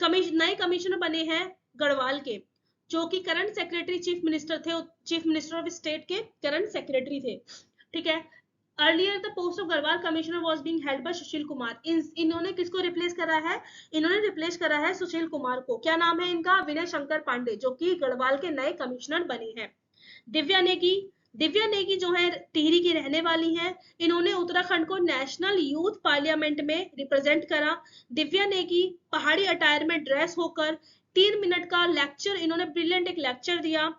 नए कमिश्नर बने हैं गढ़वाल के, जो कि करंट सेक्रेटरी चीफ मिनिस्टर थे। चीफ मिनिस्टर ऑफ स्टेट के करंट सेक्रेटरी थे। ठीक है, earlier the post of Garhwal commissioner was being held by Sushil Kumar. इन्होंने किसको रिप्लेस करा है? इन्होंने रिप्लेस करा है सुशील कुमार को। क्या नाम है इनका? विनय शंकर पांडे, जो कि गढ़वाल के नए कमिश्नर बने हैं। दिव्या नेगी जो है टिहरी की रहने वाली हैं। इन्होंने उत्तराखंड को नेशनल यूथ पार्लियामेंट में रिप्रेजेंट करा। दिव्या नेगी पहाड़ी अटायर में ड्रेस होकर 3 मिनट का लेक्चर, इन्होंने ब्रिलियंट एक लेक्चर दिया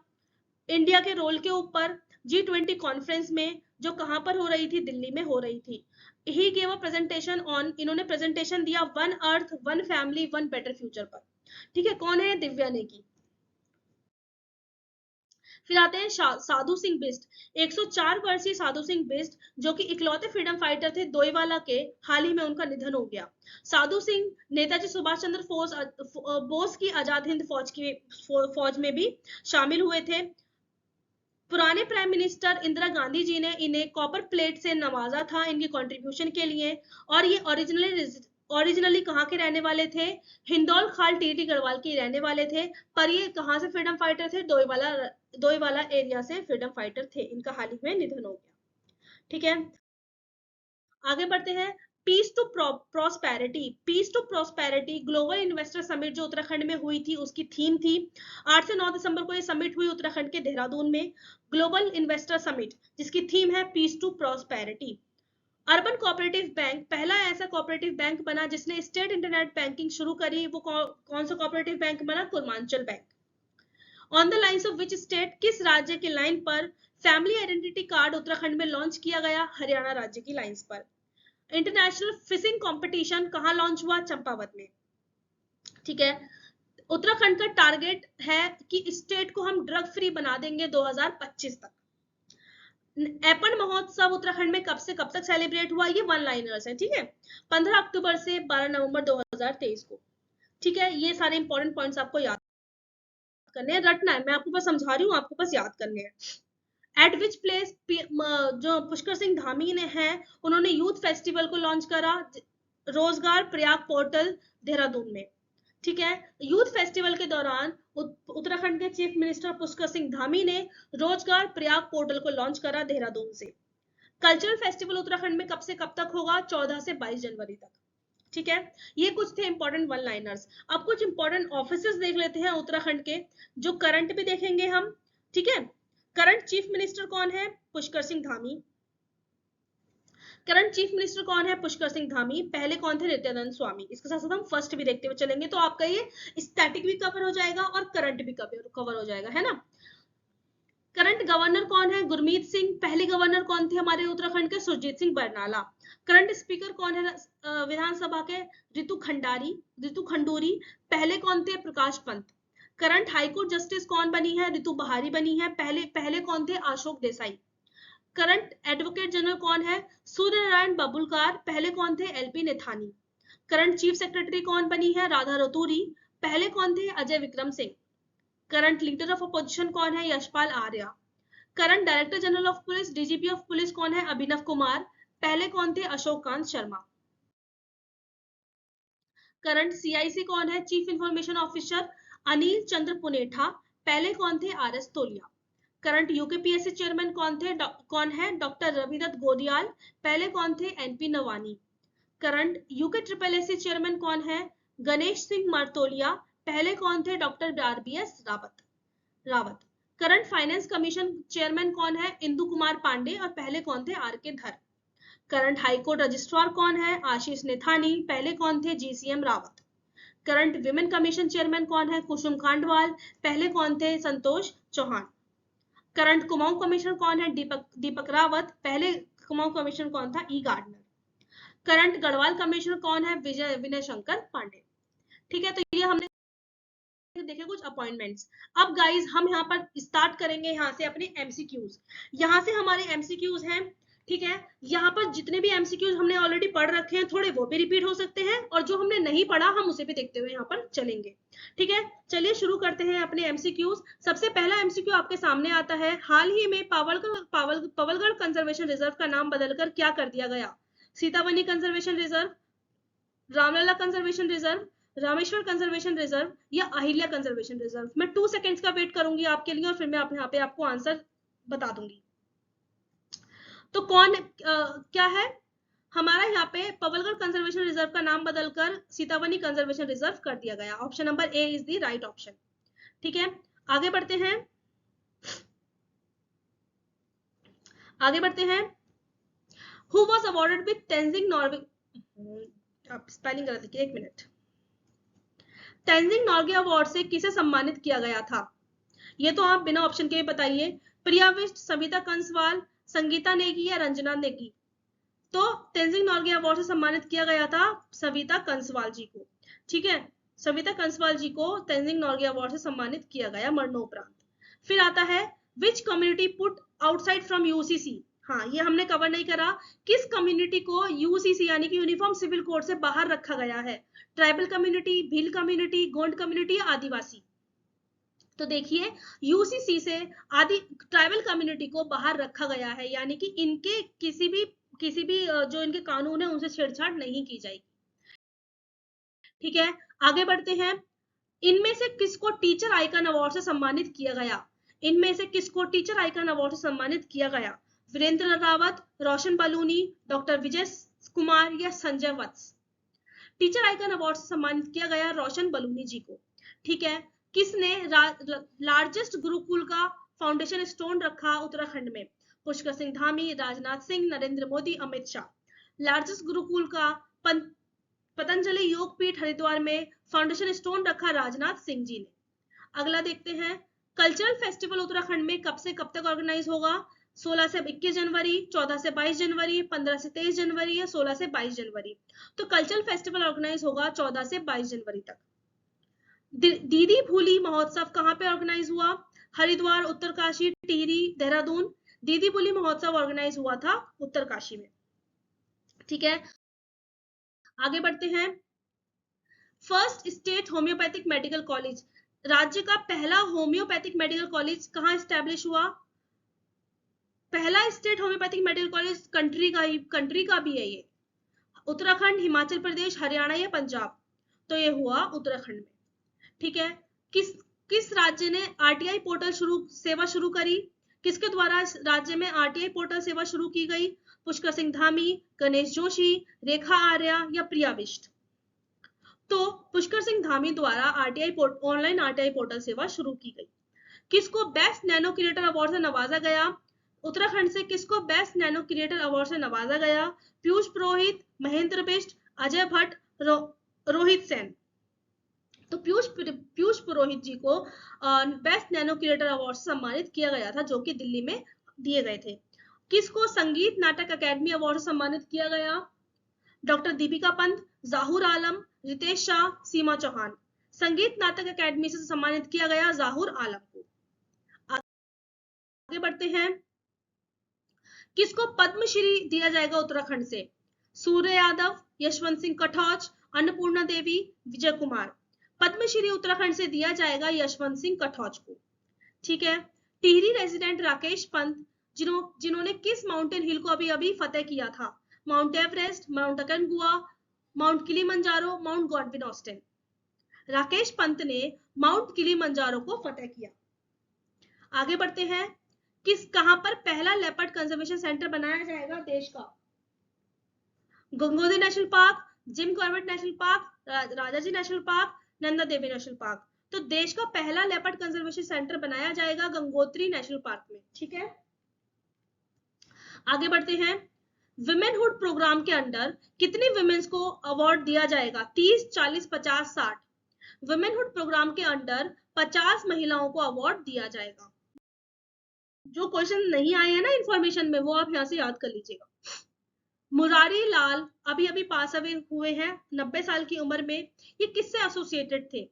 इंडिया के रोल के ऊपर G20 कॉन्फ्रेंस में, जो कहां पर हो रही थी? दिल्ली में हो रही थी। He gave a presentation on, इन्होंने प्रेजेंटेशन दिया one earth one family one better future पर। ठीक है, कौन है? दिव्या नेगी। फिर आते हैं साधु सिंह बिस्ट। 104 वर्षीय साधु सिंह बिस्ट जो कि इकलौते फ्रीडम फाइटर थे दोईवाला के, हाल ही में उनका निधन हो गया। साधु सिंह नेताजी सुभाष चंद्र बोस की आजाद हिंद फौज में भी शामिल हुए थे। पुराने प्राइम मिनिस्टर इंदिरा गांधी जी ने इन्हें कॉपर प्लेट से नवाजा था इनके कंट्रीब्यूशन के लिए। और ये ओरिजिनली कहाँ के रहने वाले थे? हिंदौल खाल टिहरी गढ़वाल के रहने वाले थे। पर ये कहाँ से फ्रीडम फाइटर थे? दोईवाला एरिया से फ्रीडम फाइटर थे। इनका हाल ही में निधन हो गया। ठीक है, आगे बढ़ते हैं। Peace to prosperity global investor summit जो उत्तराखंड में हुई थी उसकी थीम थी। 8 से 9 दिसंबर को ये समिट हुई उत्तराखंड के देहरादून में। ग्लोबल इन्वेस्टर समिट जिसकी थीम है peace to prosperity. Urban cooperative bank पहला ऐसा कोऑपरेटिव बैंक बना जिसने स्टेट इंटरनेट बैंकिंग शुरू करी। वो कौन सा कोऑपरेटिव बैंक बना? Kurmanchal bank. On the lines of which state, किस राज्य की लाइन पर फैमिली आइडेंटिटी कार्ड उत्तराखंड में लॉन्च किया गया? हरियाणा राज्य की लाइन्स पर। इंटरनेशनल फिशिंग कंपटीशन कहां लॉन्च हुआ? चंपावत में। ठीक है, उत्तराखंड का टारगेट है कि स्टेट को हम ड्रग फ्री बना देंगे 2025 तक। एपन महोत्सव उत्तराखंड में कब से कब तक सेलिब्रेट हुआ? ये वन लाइनर्स है। ठीक है, 15 अक्टूबर से 12 नवंबर 2023 को। ठीक है, ये सारे इंपॉर्टेंट पॉइंट्स आपको याद करने हैं, रटना है। मैं आपको बस समझा रही हूँ, आपको बस याद करने हैं। एट विच प्लेस जो पुष्कर सिंह धामी ने है उन्होंने यूथ फेस्टिवल को लॉन्च करा? रोजगार प्रयाग पोर्टल देहरादून में। ठीक है, यूथ फेस्टिवल के दौरान उत्तराखंड के चीफ मिनिस्टर पुष्कर सिंह धामी ने रोजगार प्रयाग पोर्टल को लॉन्च करा देहरादून से। कल्चरल फेस्टिवल उत्तराखंड में कब से कब तक होगा? 14 से 22 जनवरी तक। ठीक है, ये कुछ थे इंपॉर्टेंट वन लाइनर्स। अब कुछ इंपॉर्टेंट ऑफिसर्स देख लेते हैं उत्तराखंड के, जो करंट भी देखेंगे हम। ठीक है, करंट चीफ मिनिस्टर कौन है? Pushkar Singh Dhami. Current chief minister कौन है? पुष्कर सिंह धामी। पहले कौन थे? नित्यानंद स्वामी। इसके साथ साथ हम फर्स्ट भी देखते हुए चलेंगे, तो आपका ये स्टैटिक भी कवर हो जाएगा और करंट भी कवर हो जाएगा, है ना। करंट गवर्नर कौन है? गुरमीत सिंह। पहले गवर्नर कौन थे हमारे उत्तराखंड के? सुरजीत सिंह बरनाला। करंट स्पीकर कौन है विधानसभा के? ऋतु खंडूरी। पहले कौन थे? Prakash Pant. Current high court justice कौन बनी है? ऋतु बहारी बनी है। पहले कौन थे? Ashok Desai. Current advocate general कौन है? सूर्य नारायण बबुलकार, पहले कौन थे? LP Nethani. Current chief secretary कौन बनी है? राधा रतूरी, पहले कौन थे? Ajay Vikram Singh. Current leader of opposition कौन है? Yashpal Arya. Current director general of police, DGP of police कौन है? अभिनव कुमार, पहले कौन थे? अशोक कांत शर्मा। करंट सीआईसी कौन है? चीफ इंफॉर्मेशन ऑफिसर अनिल चंद्र पुनेठा, पहले कौन थे? आर एस तोलिया। करंट यूकेपीएससी चेयरमैन कौन है? डॉक्टर रविदत्त गोडियाल, पहले कौन थे? NP Nawani. Current UK triple SC chairman कौन है? गणेश सिंह मारतोलिया, पहले कौन थे? Doctor RBS Rawat. Current finance commission chairman कौन है? इंदु कुमार पांडे, और पहले कौन थे? आर के धर। करंट हाईकोर्ट रजिस्ट्रार कौन है? आशीष नेथानी, पहले कौन थे? GCM Rawat. Current women commission chairman कौन है? कुसुम खांडवाल, पहले कौन थे? संतोष चौहान। करंट कुमाऊं कमीशन कौन है? दीपक रावत, पहले कुमाऊं कमीशन कौन था? ई गार्डनर। करंट गढ़वाल कमिश्नर कौन है? विनय शंकर पांडे। ठीक है, तो ये हमने देखे कुछ अपॉइंटमेंट्स। अब गाइज हम यहाँ पर स्टार्ट करेंगे यहाँ से अपने एमसीक्यूज। यहाँ से हमारे एमसीक्यूज हैं, ठीक है। यहाँ पर जितने भी एमसीक्यूज हमने ऑलरेडी पढ़ रखे हैं, थोड़े वो भी रिपीट हो सकते हैं, और जो हमने नहीं पढ़ा हम उसे भी देखते हुए यहाँ पर चलेंगे, ठीक है। चलिए शुरू करते हैं अपने एमसीक्यूज। सबसे पहला एमसीक्यू आपके सामने आता है, हाल ही में पवलगढ़ कंजर्वेशन रिजर्व का नाम बदलकर क्या कर दिया गया? Sitavani conservation reserve, Ramlalla conservation reserve, Rameshwar conservation reserve, या अहिल्या कंजर्वेशन रिजर्व। मैं 2 सेकंड्स का वेट करूंगी आपके लिए, और फिर मैं यहाँ पे आपको आंसर बता दूंगी। तो क्या है हमारा यहाँ पे? पवलगढ़ कंजर्वेशन रिजर्व का नाम बदलकर सीतावनी कंजर्वेशन रिजर्व कर दिया गया। Option number A is the right option, ठीक है। आगे बढ़ते हैं, who was awarded with Tenzing Norgay, आप स्पेलिंग गलत लिखिए, एक मिनट। तेंजिंग नॉर्गे अवार्ड से किसे सम्मानित किया गया था? ये तो आप बिना ऑप्शन के बताइए। प्रिया बिष्ट, सविता कंसवाल, संगीता नेगी, या रंजना नेगी। तो तेंजिंग नॉर्गे अवार्ड से सम्मानित किया गया था सविता कंसवाल जी को, ठीक है। सविता कंसवाल जी को तेंजिंग नॉर्गे अवार्ड से सम्मानित किया गया मरणोपरांत। फिर आता है, विच community put outside from UCC. हाँ, ये हमने कवर नहीं करा। किस कम्युनिटी को यूसीसी यानी कि यूनिफॉर्म सिविल कोड से बाहर रखा गया है? Tribal community, Bhil community, Gond community, या आदिवासी। तो देखिए, यूसीसी से आदि ट्राइबल कम्युनिटी को बाहर रखा गया है, यानी कि इनके किसी भी जो इनके कानून है उनसे छेड़छाड़ नहीं की जाएगी, ठीक है। आगे बढ़ते हैं, इनमें से किसको टीचर आइकन अवार्ड से सम्मानित किया गया? इनमें से किसको टीचर आइकन अवार्ड से सम्मानित किया गया? वीरेंद्र रावत, रोशन बलूनी, डॉक्टर विजय कुमार, या संजय वत्स। टीचर आइकन अवार्ड से सम्मानित किया गया रोशन बलूनी जी को, ठीक है। किसने लार्जेस्ट गुरुकुल का फाउंडेशन स्टोन रखा उत्तराखंड में? पुष्कर सिंह धामी, राजनाथ सिंह, नरेंद्र मोदी, अमित शाह। लार्जेस्ट गुरुकुल का पतंजलि योगपीठ हरिद्वार में फाउंडेशन स्टोन रखा राजनाथ सिंह जी ने। अगला देखते हैं, कल्चरल फेस्टिवल उत्तराखंड में कब से कब तक ऑर्गेनाइज होगा? 16 से 21 जनवरी, 14 से 22 जनवरी, 15 से 23 जनवरी, या 16 से 22 जनवरी। तो कल्चरल फेस्टिवल ऑर्गेनाइज होगा 14 से 22 जनवरी तक। दीदी भूली महोत्सव कहाँ पे ऑर्गेनाइज हुआ? हरिद्वार, उत्तरकाशी, टिहरी, देहरादून। दीदी भूली महोत्सव ऑर्गेनाइज हुआ था उत्तरकाशी में, ठीक है। आगे बढ़ते हैं, first state homeopathic medical college, राज्य का पहला होम्योपैथिक मेडिकल कॉलेज कहाँ स्टैब्लिश हुआ? पहला state homeopathic medical college country का भी है ये। उत्तराखंड, हिमाचल प्रदेश, हरियाणा, या पंजाब। तो ये हुआ उत्तराखंड में, ठीक है। किस राज्य ने आरटीआई पोर्टल सेवा शुरू करी? किसके द्वारा राज्य में आरटीआई पोर्टल सेवा शुरू की गई? पुष्कर सिंह धामी, गणेश जोशी, रेखा आर्या, या प्रिया बिष्ट। तो पुष्कर सिंह धामी द्वारा ऑनलाइन आरटीआई पोर्टल सेवा शुरू की गई। किसको बेस्ट नैनो क्रिएटर अवार्ड से नवाजा गया? उत्तराखंड से किसको बेस्ट नैनो क्रिएटर अवार्ड से नवाजा गया? पीयूष पुरोहित, महेंद्र बिष्ट, अजय भट्ट, रोहित सेन। तो पीयूष पुरोहित जी को बेस्ट नैनो क्रिएटर अवार्ड से सम्मानित किया गया था, जो कि दिल्ली में दिए गए थे। किसको संगीत नाटक अकेडमी अवार्ड से सम्मानित किया गया? डॉक्टर दीपिका पंत, जाहूर आलम, रितेश शाह, सीमा चौहान। संगीत नाटक अकेडमी से सम्मानित किया गया जाहूर आलम को। आगे बढ़ते हैं, किसको पद्मश्री दिया जाएगा उत्तराखंड से? सूर्य यादव, यशवंत सिंह कटौच, अन्नपूर्णा देवी, विजय कुमार। पद्मश्री उत्तराखंड से दिया जाएगा यशवंत सिंह कटौच को। ठीक है। टिहरी रेजिडेंट राकेश पंत जिन्होंने किस माउंटेन हिल को अभी अभी फतेह किया था? Mount Everest, Mount Aconcagua, Mount Kilimanjaro, Mount Godwin Austen. Rakesh Pant ने माउंट किलिमंजारो को फतेह किया। आगे बढ़ते हैं। कहां पर पहला लेपर्ड कंजर्वेशन सेंटर बनाया जाएगा देश का? Gangotri national park, Jim Corbett national park, Rajaji national park, Nanda Devi national park. तो देश का पहला लेपर्ड कंजर्वेशन सेंटर बनाया जाएगा गंगोत्री नेशनल पार्क में। ठीक है। आगे बढ़ते हैं। विमेनहुड प्रोग्राम के अंडर कितनी विमेन्स को अवार्ड दिया जाएगा? 30, 40, 50, 60। विमेनहुड प्रोग्राम के अंडर 50 महिलाओं को अवार्ड दिया जाएगा। जो क्वेश्चन नहीं आए हैं ना इंफॉर्मेशन में, वो आप यहां से याद कर लीजिएगा। मुरारी लाल अभी अभी पास अवे हुए हैं 90 साल की उम्र में। ये किससे एसोसिएटेड थे?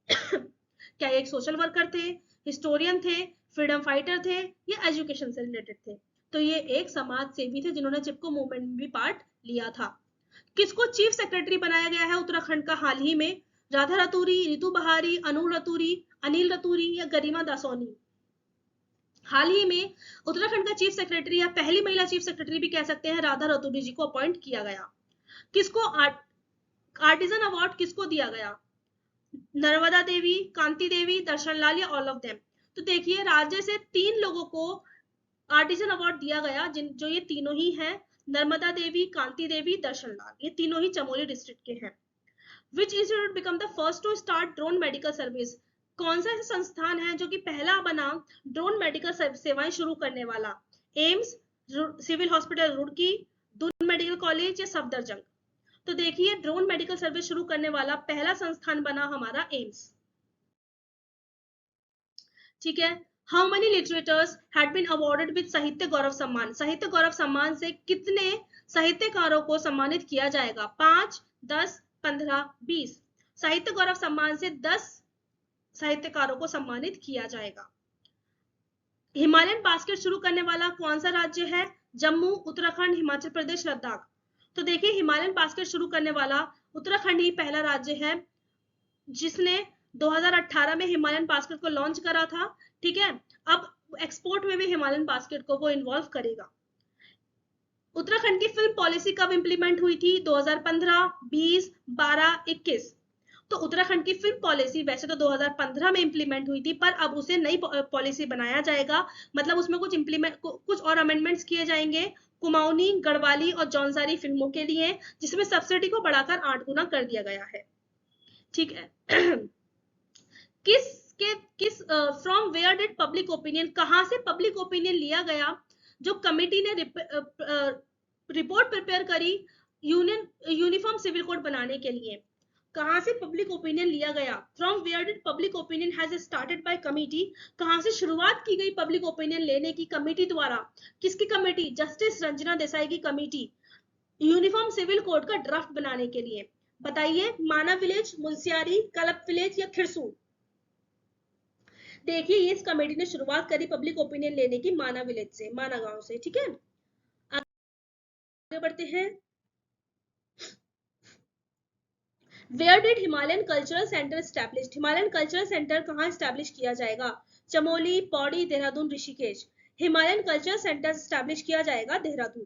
क्या ये एक सोशल वर्कर थे, हिस्टोरियन थे, फ्रीडम फाइटर थे, या एजुकेशन से रिलेटेड थे? तो ये एक समाज सेवी थे जिन्होंने चिपको मूवमेंट में भी पार्ट लिया था। किसको चीफ सेक्रेटरी बनाया गया है उत्तराखंड का हाल ही में? राधा रतूरी, रितु बहारी, अनुल रतूरी, अनिल रतूरी, या गरिमा दासोनी? हाल ही में उत्तराखंड का चीफ सेक्रेटरी या पहली महिला चीफ सेक्रेटरी भी कह सकते हैं, राधा रतूरी जी को अपॉइंट किया गया। किसको आर्टिजन अवार्ड किसको दिया गया? नर्मदा देवी, कांति देवी, दर्शन लाल, या ऑल ऑफ देम? तो देखिए राज्य से 3 लोगों को आर्टिजन अवार्ड दिया गया, जो ये तीनों ही हैं, नर्मदा देवी, कांति देवी, दर्शन लाल। ये तीनों ही चमोली डिस्ट्रिक्ट के हैं। Which institute become the first to start drone medical service? कौन सा ऐसा संस्थान है जो कि पहला बना ड्रोन मेडिकल सेवाएं शुरू करने वाला? AIIMS, civil hospital Roorkee, Doon medical college, या सफदरजंग? तो देखिए ड्रोन मेडिकल सर्विस शुरू करने वाला पहला संस्थान बना हमारा एम्स। ठीक है। How many litterateurs had been awarded with Sahitya Gaurav सम्मान? साहित्य गौरव सम्मान से कितने साहित्यकारों को सम्मानित किया जाएगा? 5, 10, 15, 20। साहित्य गौरव सम्मान से 10 साहित्यकारों को सम्मानित किया जाएगा। हिमालयन बास्केट शुरू करने वाला कौन सा राज्य है? जम्मू, उत्तराखंड, हिमाचल प्रदेश, लद्दाख? तो देखिए हिमालयन बास्केट शुरू करने वाला उत्तराखंड ही पहला राज्य है जिसने 2018 में हिमालयन बास्केट को लॉन्च करा था। ठीक है। अब एक्सपोर्ट में भी हिमालयन बास्केट को वो इन्वॉल्व करेगा। उत्तराखंड की फिल्म पॉलिसी कब इंप्लीमेंट हुई थी? 2015, 20, 12, 21। तो उत्तराखंड की फिल्म पॉलिसी वैसे तो 2015 में इंप्लीमेंट हुई थी, पर अब उसे नई पॉलिसी बनाया जाएगा। मतलब उसमें कुछ और अमेंडमेंट्स किए जाएंगे कुमाऊनी, गढ़वाली और जौनसारी फिल्मों के लिए, जिसमें सब्सिडी को बढ़ाकर 8 गुना कर दिया गया है। ठीक है। From where did public opinion, कहां से पब्लिक ओपिनियन लिया गया? जो कमेटी ने रिपोर्ट प्रिपेयर करी यूनिफॉर्म सिविल कोड बनाने के लिए, कहां से पब्लिक ओपिनियन लिया गया? From where did public opinion has started by committee, कहां से शुरुआत की गई पब्लिक ओपिनियन लेने की कमेटी द्वारा? किसकी कमेटी? जस्टिस रंजना देसाई की कमेटी, यूनिफॉर्म सिविल कोड का ड्राफ्ट बनाने के लिए। बताइए माना विलेज, मुलसियारी, कलप विलेज, या खिरसूर? देखिए इस कमेटी ने शुरुआत करी पब्लिक ओपिनियन लेने की माना विलेज से, माना गांव से। ठीक है। आगे बढ़ते हैं। Where did Himalayan Cultural Center established? Himalayan cultural centre कहाँ स्टैब्लिश किया जाएगा? Chamoli, Pauri, Dehradun, Rishikesh? Himalayan cultural centre establish किया जाएगा देहरादून।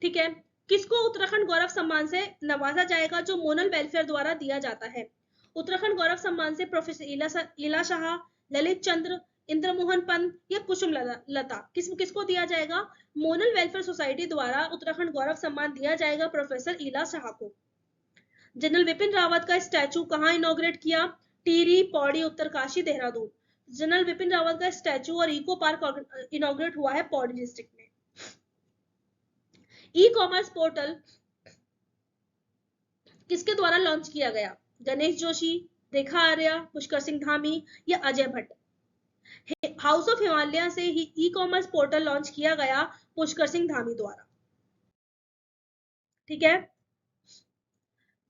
ठीक है। किसको उत्तराखंड गौरव सम्मान से नवाजा जाएगा जो मोनल वेलफेयर द्वारा दिया जाता है? उत्तराखंड गौरव सम्मान से प्रोफेसर ईला शाह, ललित चंद्र, इंद्रमोहन पंत, या कुसुम लता? किसको दिया जाएगा? मोनल वेलफेयर सोसाइटी द्वारा उत्तराखंड गौरव सम्मान दिया जाएगा प्रोफेसर ईला शाह को। जनरल विपिन रावत का स्टैचू कहां इनॉग्रेट किया? टिहरी, पौड़ी, उत्तरकाशी, देहरादून? जनरल विपिन रावत का स्टैचू और इको पार्क इनॉग्रेट हुआ है पौड़ी डिस्ट्रिक्ट में। ई कॉमर्स पोर्टल किसके द्वारा लॉन्च किया गया? गणेश जोशी, रेखा आर्या, पुष्कर सिंह धामी, या अजय भट्ट? हाउस ऑफ हिमालय से ही ई कॉमर्स पोर्टल लॉन्च किया गया पुष्कर सिंह धामी द्वारा। ठीक है।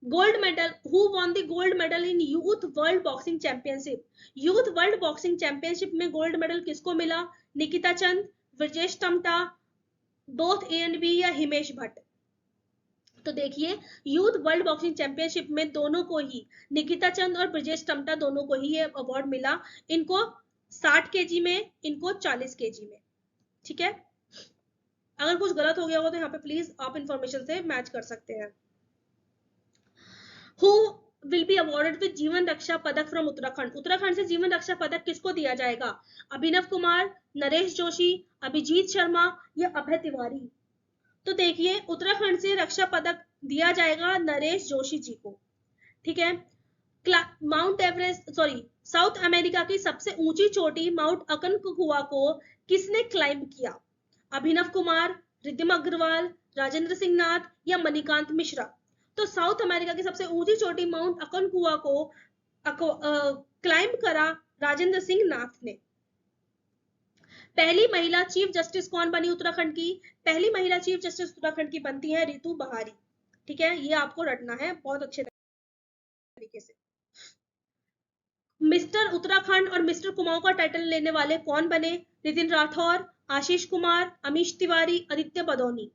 Gold medal, who won the gold medal in youth world boxing championship? Youth world boxing championship में गोल्ड मेडल किसको मिला? Nikita Chand, Brajesh Tamta, both A and B या हिमेश भट्ट? तो देखिए यूथ वर्ल्ड बॉक्सिंग चैंपियनशिप में दोनों को ही, निकिता चंद और ब्रजेश टमटा दोनों को ही ये अवार्ड मिला। इनको 60 केजी में, इनको 40 केजी में। ठीक है, अगर कुछ गलत हो गया हो तो यहाँ पे प्लीज आप इंफॉर्मेशन से मैच कर सकते हैं। Who will be awarded with जीवन रक्षा पदक फ्रॉम उत्तराखंड? उत्तराखंड से जीवन रक्षा पदक किसको दिया जाएगा? अभिनव कुमार, नरेश जोशी, अभिजीत शर्मा या अभय तिवारी? तो देखिए उत्तराखंड से रक्षा पदक दिया जाएगा नरेश जोशी जी को। ठीक है, mount Everest, sorry, south America की सबसे ऊंची चोटी माउंट अकनकुआ को किसने क्लाइंब किया? अभिनव कुमार, रिद्धिम अग्रवाल, राजेंद्र सिंह नाथ या मणिकांत मिश्रा? तो साउथ अमेरिका की सबसे ऊंची चोटी माउंट अकनकुआ को क्लाइंब करा राजेंद्र सिंह नाथ ने। पहली महिला चीफ जस्टिस कौन बनी उत्तराखंड की? पहली महिला चीफ जस्टिस उत्तराखंड की बनती है रितु बहारी। ठीक है, ये आपको रटना है बहुत अच्छे तरीके से। मिस्टर उत्तराखंड और मिस्टर कुमाऊं का टाइटल लेने वाले कौन बने? नितिन राठौर, आशीष कुमार, अमीश तिवारी, आदित्य पदौनी?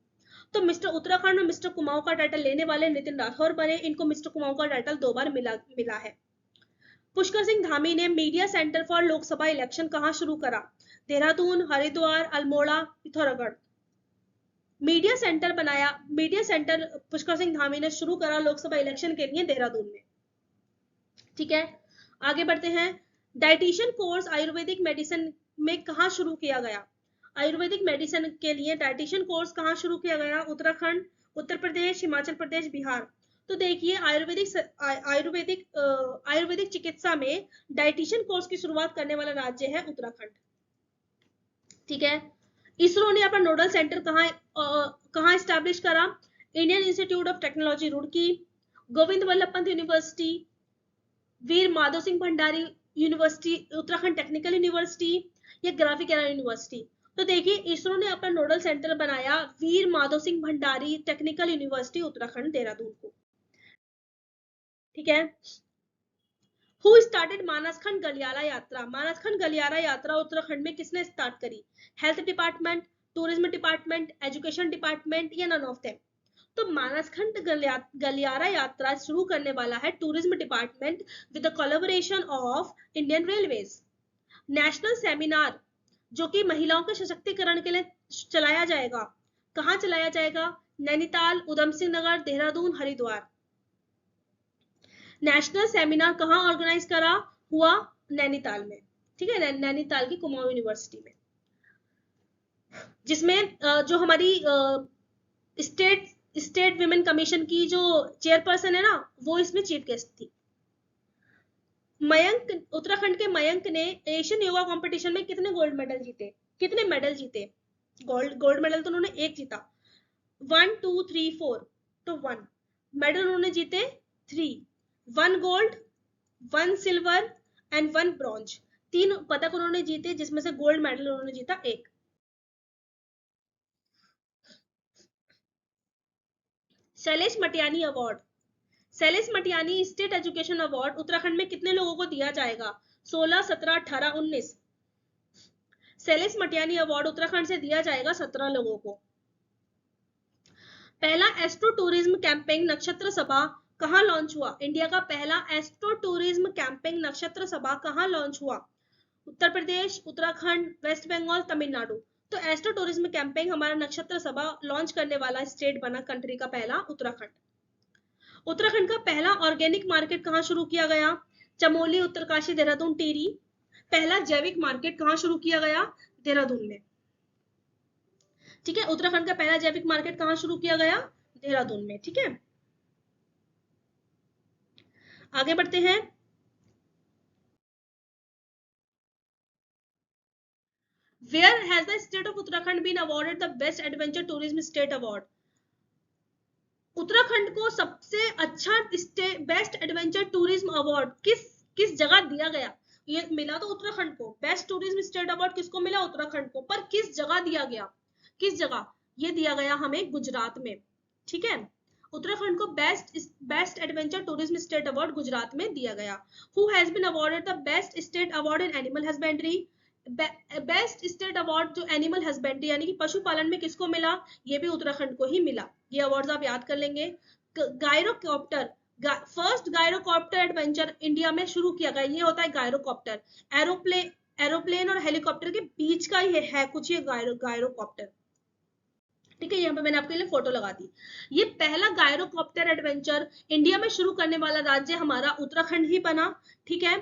तो मिस्टर उत्तराखंड और मिस्टर कुमाऊं का टाइटल लेने वाले नितिन राठौर बने। इनको मिस्टर कुमाऊं का टाइटल 2 बार मिला है। पुष्कर सिंह धामी ने media centre for Lok Sabha election कहां शुरू करा? देहरादून, हरिद्वार, अल्मोड़ा, पिथौरागढ़? मीडिया सेंटर बनाया, मीडिया सेंटर पुष्कर सिंह धामी ने शुरू करा लोकसभा इलेक्शन के लिए देहरादून में। ठीक है, आगे बढ़ते हैं। डाइटिशियन कोर्स आयुर्वेदिक मेडिसिन में कहां शुरू किया गया? आयुर्वेदिक मेडिसिन के लिए डाइटिशियन कोर्स कहां शुरू किया गया? उत्तराखंड, उत्तर प्रदेश, हिमाचल प्रदेश, बिहार? तो देखिए आयुर्वेदिक चिकित्सा में डाइटिशियन कोर्स की शुरुआत करने वाला राज्य है उत्तराखंड। ठीक है, इसरो ने अपना नोडल सेंटर कहां एस्टैब्लिश करा? Indian institute of technology Roorkee, Govind Vallabh Pant university, Veer Madhav Singh Bhandari university, Uttarakhand technical university या ग्राफिकल यूनिवर्सिटी? तो देखिए इसरो ने अपना नोडल सेंटर बनाया वीर माधव सिंह भंडारी टेक्निकल यूनिवर्सिटी उत्तराखंड देहरादून को। ठीक है, हु स्टार्टेड मानसखंड गलियारा यात्रा? मानसखंड गलियारा यात्रा उत्तराखंड में किसने स्टार्ट करी? Health department, tourism department, education department या नन ऑफ देम? तो मानसखंड गलियारा यात्रा शुरू करने वाला है tourism department with the collaboration of Indian railways. National seminar जो कि महिलाओं के सशक्तिकरण के लिए चलाया जाएगा, कहां चलाया जाएगा? नैनीताल, उधम सिंह नगर, देहरादून, हरिद्वार? नेशनल सेमिनार कहां ऑर्गेनाइज करा हुआ? नैनीताल में। ठीक है, नैनीताल की कुमाऊं यूनिवर्सिटी में, जिसमें जो हमारी स्टेट विमेन कमीशन की जो चेयरपर्सन है ना, वो इसमें चीफ गेस्ट थी। मयंक, उत्तराखंड के मयंक ने एशियन योगा कंपटीशन में कितने गोल्ड मेडल जीते? कितने मेडल जीते? गोल्ड मेडल तो उन्होंने एक जीता, 1 2 3 4, तो 1 मेडल उन्होंने जीते 3, 1 गोल्ड, 1 सिल्वर एंड 1 ब्रॉन्ज। 3 पदक उन्होंने जीते, जिसमें से गोल्ड मेडल उन्होंने जीता 1। Shailesh Matiyani award, Shailesh Matiyani state education award Uttarakhand में कितने लोगों को दिया जाएगा? 16, 17, 18, 19? शैलेश मटियानी अवार्ड उत्तराखंड से दिया जाएगा 17 लोगों को। पहला एस्ट्रो टूरिज्म कैंपेन नक्षत्र सभा कहां लॉन्च हुआ? इंडिया का पहला एस्ट्रो टूरिज्म कैंपेन नक्षत्र सभा कहां लॉन्च हुआ? उत्तर प्रदेश, उत्तराखंड, वेस्ट बंगाल, तमिलनाडु? तो एस्ट्रो टूरिज्म कैंपेन हमारा नक्षत्र सभा लॉन्च करने वाला स्टेट बना कंट्री का पहला उत्तराखंड। उत्तराखंड का पहला ऑर्गेनिक मार्केट कहां शुरू किया गया? चमोली, उत्तरकाशी, देहरादून, टिहरी? पहला जैविक मार्केट कहां शुरू किया गया? देहरादून में। ठीक है, उत्तराखंड का पहला जैविक मार्केट कहां शुरू किया गया? देहरादून में। ठीक है, आगे बढ़ते हैं। Where has the state of Uttarakhand been awarded the best adventure tourism state award? Uttarakhand को सबसे अच्छा बेस्ट एडवेंचर टूरिज्म अवार्ड किस जगह दिया गया? ये मिला तो उत्तराखंड को, बेस्ट टूरिज्म स्टेट अवार्ड किसको मिला? उत्तराखंड को, पर किस जगह दिया गया? किस जगह? ये दिया गया हमें गुजरात में। ठीक है, उत्तराखंड को best adventure tourism state award Gujarat में दिया गया। Who has been awarded the best state award in animal husbandry? Best state award जो एनिमल हस्बेंड्री यानी कि पशुपालन में किसको मिला, ये भी उत्तराखंड को ही मिला। ये अवार्ड्स आप याद कर लेंगे। गायरोकॉप्टर, फर्स्ट गायरोकॉप्टर एडवेंचर इंडिया में शुरू किया गया, ये होता है गायरोकॉप्टर। एरोप्लेन और हेलीकॉप्टर के बीच का ये है कुछ, ये गायरोकॉप्टर, ठीक है। यहाँ पे मैंने आपके लिए फोटो लगा दी। ये पहला गायरोकॉप्टर एडवेंचर इंडिया में शुरू करने वाला राज्य हमारा उत्तराखंड ही बना, ठीक है।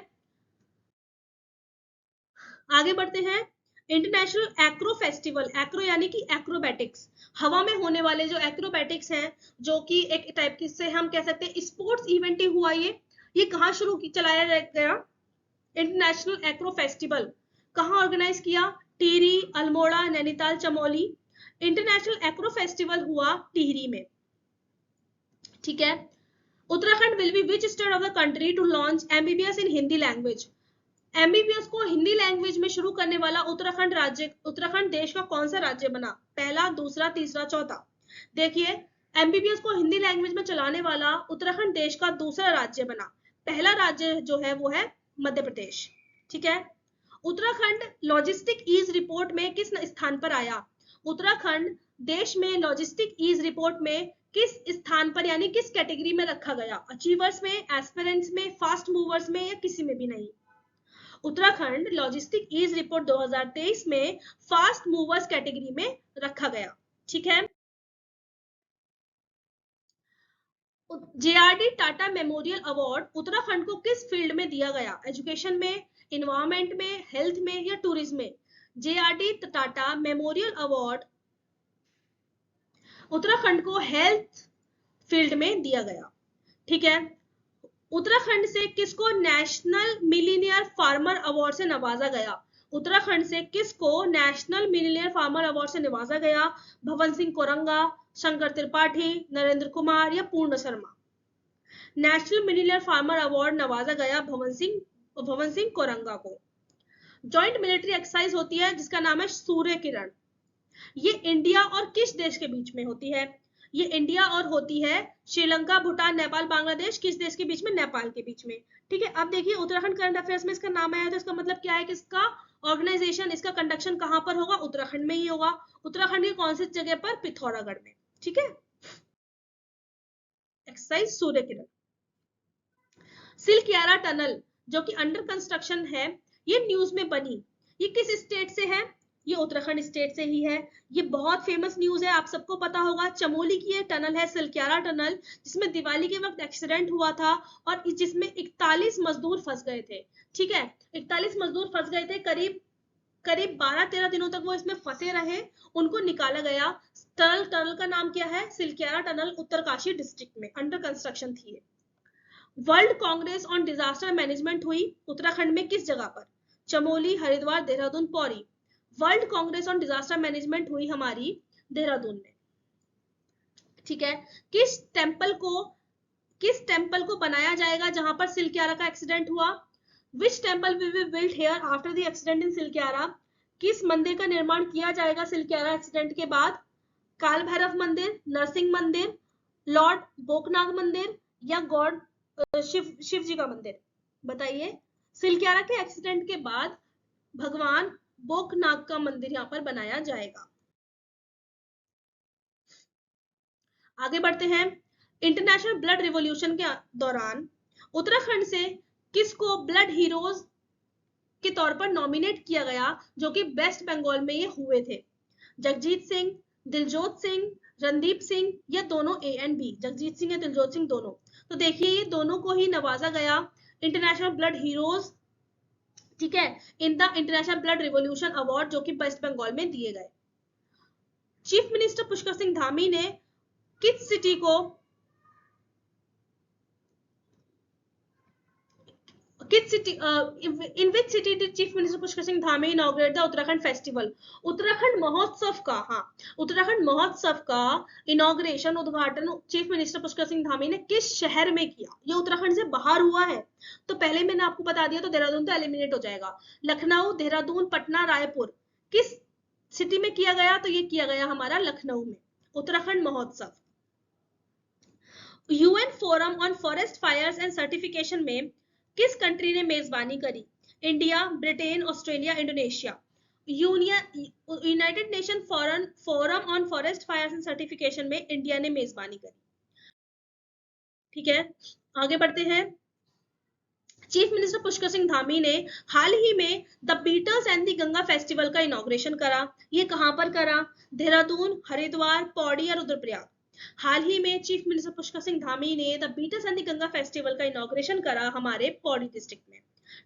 आगे बढ़ते हैं। इंटरनेशनल एक्रो फेस्टिवल, एक्रो यानी कि एक्रोबैटिक्स, हवा में होने वाले जो एक्रोबैटिक्स हैं, जो कि एक टाइप की से हम कह सकते हैं स्पोर्ट्स इवेंट ही हुआ। ये कहाँ शुरू चलाया गया, इंटरनेशनल एक्रो फेस्टिवल कहाँ ऑर्गेनाइज किया, Tehri, Almora, Nainital, Chamoli. International acro festival हुआ टिहरी में, ठीक है। Uttarakhand will be which state of the country to launch MBBS in Hindi language, MBBS को हिंदी लैंग्वेज में शुरू करने वाला उत्तराखंड राज्य, उत्तराखंड देश का कौन सा राज्य बना, पहला, दूसरा, तीसरा, चौथा। देखिए एमबीबीएस को हिंदी लैंग्वेज में चलाने वाला उत्तराखंड देश का दूसरा राज्य बना, पहला राज्य जो है वो है मध्य प्रदेश, ठीक है। उत्तराखंड लॉजिस्टिक ईज रिपोर्ट में किस स्थान पर आया, उत्तराखंड देश में लॉजिस्टिक ईज रिपोर्ट में किस स्थान पर यानी किस कैटेगरी में रखा गया, अचीवर्स में, एस्पिरेंट्स में, फास्ट मूवर्स में या किसी में भी नहीं। उत्तराखंड लॉजिस्टिक ईज रिपोर्ट 2023 में फास्ट मूवर्स कैटेगरी में रखा गया, ठीक है। JRD Tata memorial award Uttarakhand को किस फील्ड में दिया गया, एजुकेशन में, इन्वायरमेंट में, हेल्थ में या टूरिज्म में। JRD Tata memorial award Uttarakhand को हेल्थ फील्ड में दिया गया, ठीक है। उत्तराखंड से किसको नेशनल मिलीनियर फार्मर अवार्ड से नवाजा गया, उत्तराखंड से किसको नेशनल मिलीनियर फार्मर अवार्ड से नवाजा गया, भवन सिंह कोरंगा, शंकर त्रिपाठी, नरेंद्र कुमार या पूर्ण Sharma. National millionaire farmer award नवाजा गया भवन सिंह कोरंगा को। जॉइंट मिलिट्री एक्सरसाइज होती है जिसका नाम है सूर्य किरण, ये इंडिया और किस देश के बीच में होती है, ये इंडिया और होती है श्रीलंका, भूटान, नेपाल, बांग्लादेश, किस देश के बीच में, नेपाल के बीच में, ठीक है। अब देखिए उत्तराखंड करंट अफेयर्स में इसका नाम आया तो इसका मतलब क्या है कि इसका ऑर्गेनाइजेशन, इसका कंडक्शन कहां पर होगा, उत्तराखंड में ही होगा। उत्तराखंड की कौन सी जगह पर, पिथौरागढ़ में, ठीक है। एक्सरसाइज सूर्य किरण। सिलक्यारा टनल जो कि अंडर कंस्ट्रक्शन है, ये न्यूज में बनी, ये किस स्टेट से है, ये उत्तराखंड स्टेट से ही है। ये बहुत फेमस न्यूज है, आप सबको पता होगा। चमोली की ये टनल है सिलक्यारा टनल, जिसमें दिवाली के वक्त एक्सीडेंट हुआ था और जिसमें 41 मजदूर फंस गए थे, ठीक है। 41 मजदूर फंस गए थे, करीब 12-13 दिनों तक वो इसमें फंसे रहे, उनको निकाला गया। टनल का नाम क्या है, सिलक्यारा टनल, उत्तरकाशी डिस्ट्रिक्ट में अंडर कंस्ट्रक्शन थी। World Congress on disaster management हुई उत्तराखंड में किस जगह पर, Chamoli, Haridwar, Dehradun, Pauri. World Congress on disaster management हुई हमारी देहरादून में, ठीक है। किस टेंपल को बनाया जाएगा जहां पर सिलक्यारा का एक्सीडेंट हुआ, which temple will be built here after the accident in Silkyara, किस मंदिर का निर्माण किया जाएगा सिलक्यारा एक्सीडेंट के बाद, काल भैरव मंदिर, नरसिंह मंदिर, लॉर्ड बोकनाग मंदिर या गॉड शिव जी का मंदिर। बताइए, सिलक्यारा के एक्सीडेंट के बाद भगवान बोकनाग का मंदिर यहां पर बनाया जाएगा। आगे बढ़ते हैं। इंटरनेशनल ब्लड रिवॉल्यूशन के दौरान उत्तराखंड से किसको ब्लड हीरोज के तौर पर नॉमिनेट किया गया, जो कि वेस्ट बंगाल में ये हुए थे। जगजीत सिंह, दिलजोत सिंह, रणदीप सिंह या दोनों A and B, Jagjit Singh या दिलजोत सिंह दोनों। तो देखिए ये दोनों को ही नवाजा गया इंटरनेशनल ब्लड हीरोज, ठीक है, in the international blood revolution award, जो कि वेस्ट बंगाल में दिए गए। चीफ मिनिस्टर पुष्कर सिंह धामी ने किस सिटी को in which city did Chief Minister Pushkar Singh Dhami inaugurate the Uttarakhand Festival? Uttarakhand महोत्सव का, हाँ, उत्तराखंड महोत्सव का इनॉग्रेशन, उद्घाटन चीफ मिनिस्टर पुष्कर सिंह धामी ने किस शहर में किया, ये उत्तराखंड से बाहर हुआ है। तो पहले मैंने आपको बता दिया, तो देहरादून तो एलिमिनेट हो जाएगा। लखनऊ, देहरादून, पटना, रायपुर, किस सिटी में किया गया, तो ये किया गया हमारा लखनऊ में, उत्तराखंड महोत्सव। UN forum on forest fires and certification में किस कंट्री ने मेजबानी करी, India, Britain, Australia, Indonesia. United Nation forum on forest fires and certification में इंडिया ने मेजबानी करी। ठीक है, आगे बढ़ते हैं। चीफ मिनिस्टर पुष्कर सिंह धामी ने हाल ही में the Beatles and the Ganga festival का इनॉग्रेशन करा। ये कहां पर करा? देहरादून, हरिद्वार, पौड़ी और रुद्रप्रयाग। हाल ही में चीफ मिनिस्टर पुष्कर सिंह धामी ने the Beatles and the Ganga festival का इनॉग्रेशन करा हमारे पौड़ी डिस्ट्रिक्ट में।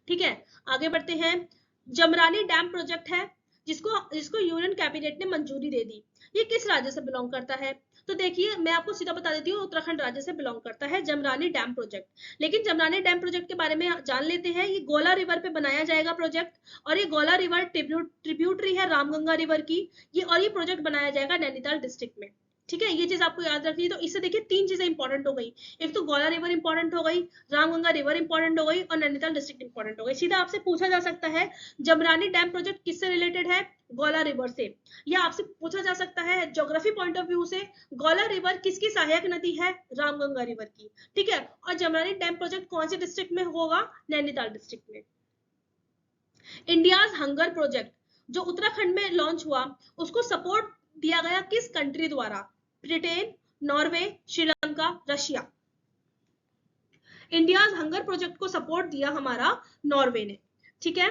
ठीक है, आगे बढ़ते हैं। जमरानी डैम प्रोजेक्ट है जिसको यूनियन कैबिनेट ने मंजूरी दे दी। ये किस राज्य से बिलोंग करता है? तो देखिए, मैं आपको सीधा बता देती हूँ, उत्तराखंड राज्य से बिलोंग करता है जमरानी डैम प्रोजेक्ट। लेकिन जमरानी डैम प्रोजेक्ट के बारे में जान लेते हैं। ये गोला रिवर पे बनाया जाएगा प्रोजेक्ट, और ये गोला रिवर ट्रिब्यूटरी है रामगंगा रिवर की। ये प्रोजेक्ट बनाया जाएगा नैनीताल डिस्ट्रिक्ट में। ठीक है, ये चीज आपको याद रखनी है। तो इससे देखिए 3 चीजें इंपॉर्टेंट हो गई। एक तो गोला रिवर इंपॉर्टेंट हो गई, रामगंगा रिवर इंपॉर्टेंट हो गई, और नैनीताल डिस्ट्रिक्ट इंपॉर्टेंट हो गई। सीधा आपसे पूछा जा सकता है जमरानी डैम प्रोजेक्ट किससे रिलेटेड है? गोला रिवर से। या आपसे पूछा जा सकता है ज्योग्राफी पॉइंट ऑफ व्यू से, गोला रिवर किसकी सहायक नदी है? रामगंगा रिवर की। ठीक है, और जमरानी डैम प्रोजेक्ट कौन से डिस्ट्रिक्ट में होगा? नैनीताल डिस्ट्रिक्ट में। इंडियाज हंगर प्रोजेक्ट जो उत्तराखंड में लॉन्च हुआ, उसको सपोर्ट दिया गया किस कंट्री द्वारा? Britain, Norway, Sri Lanka, Russia. India's hunger project को सपोर्ट दिया हमारा नॉर्वे ने। ठीक है,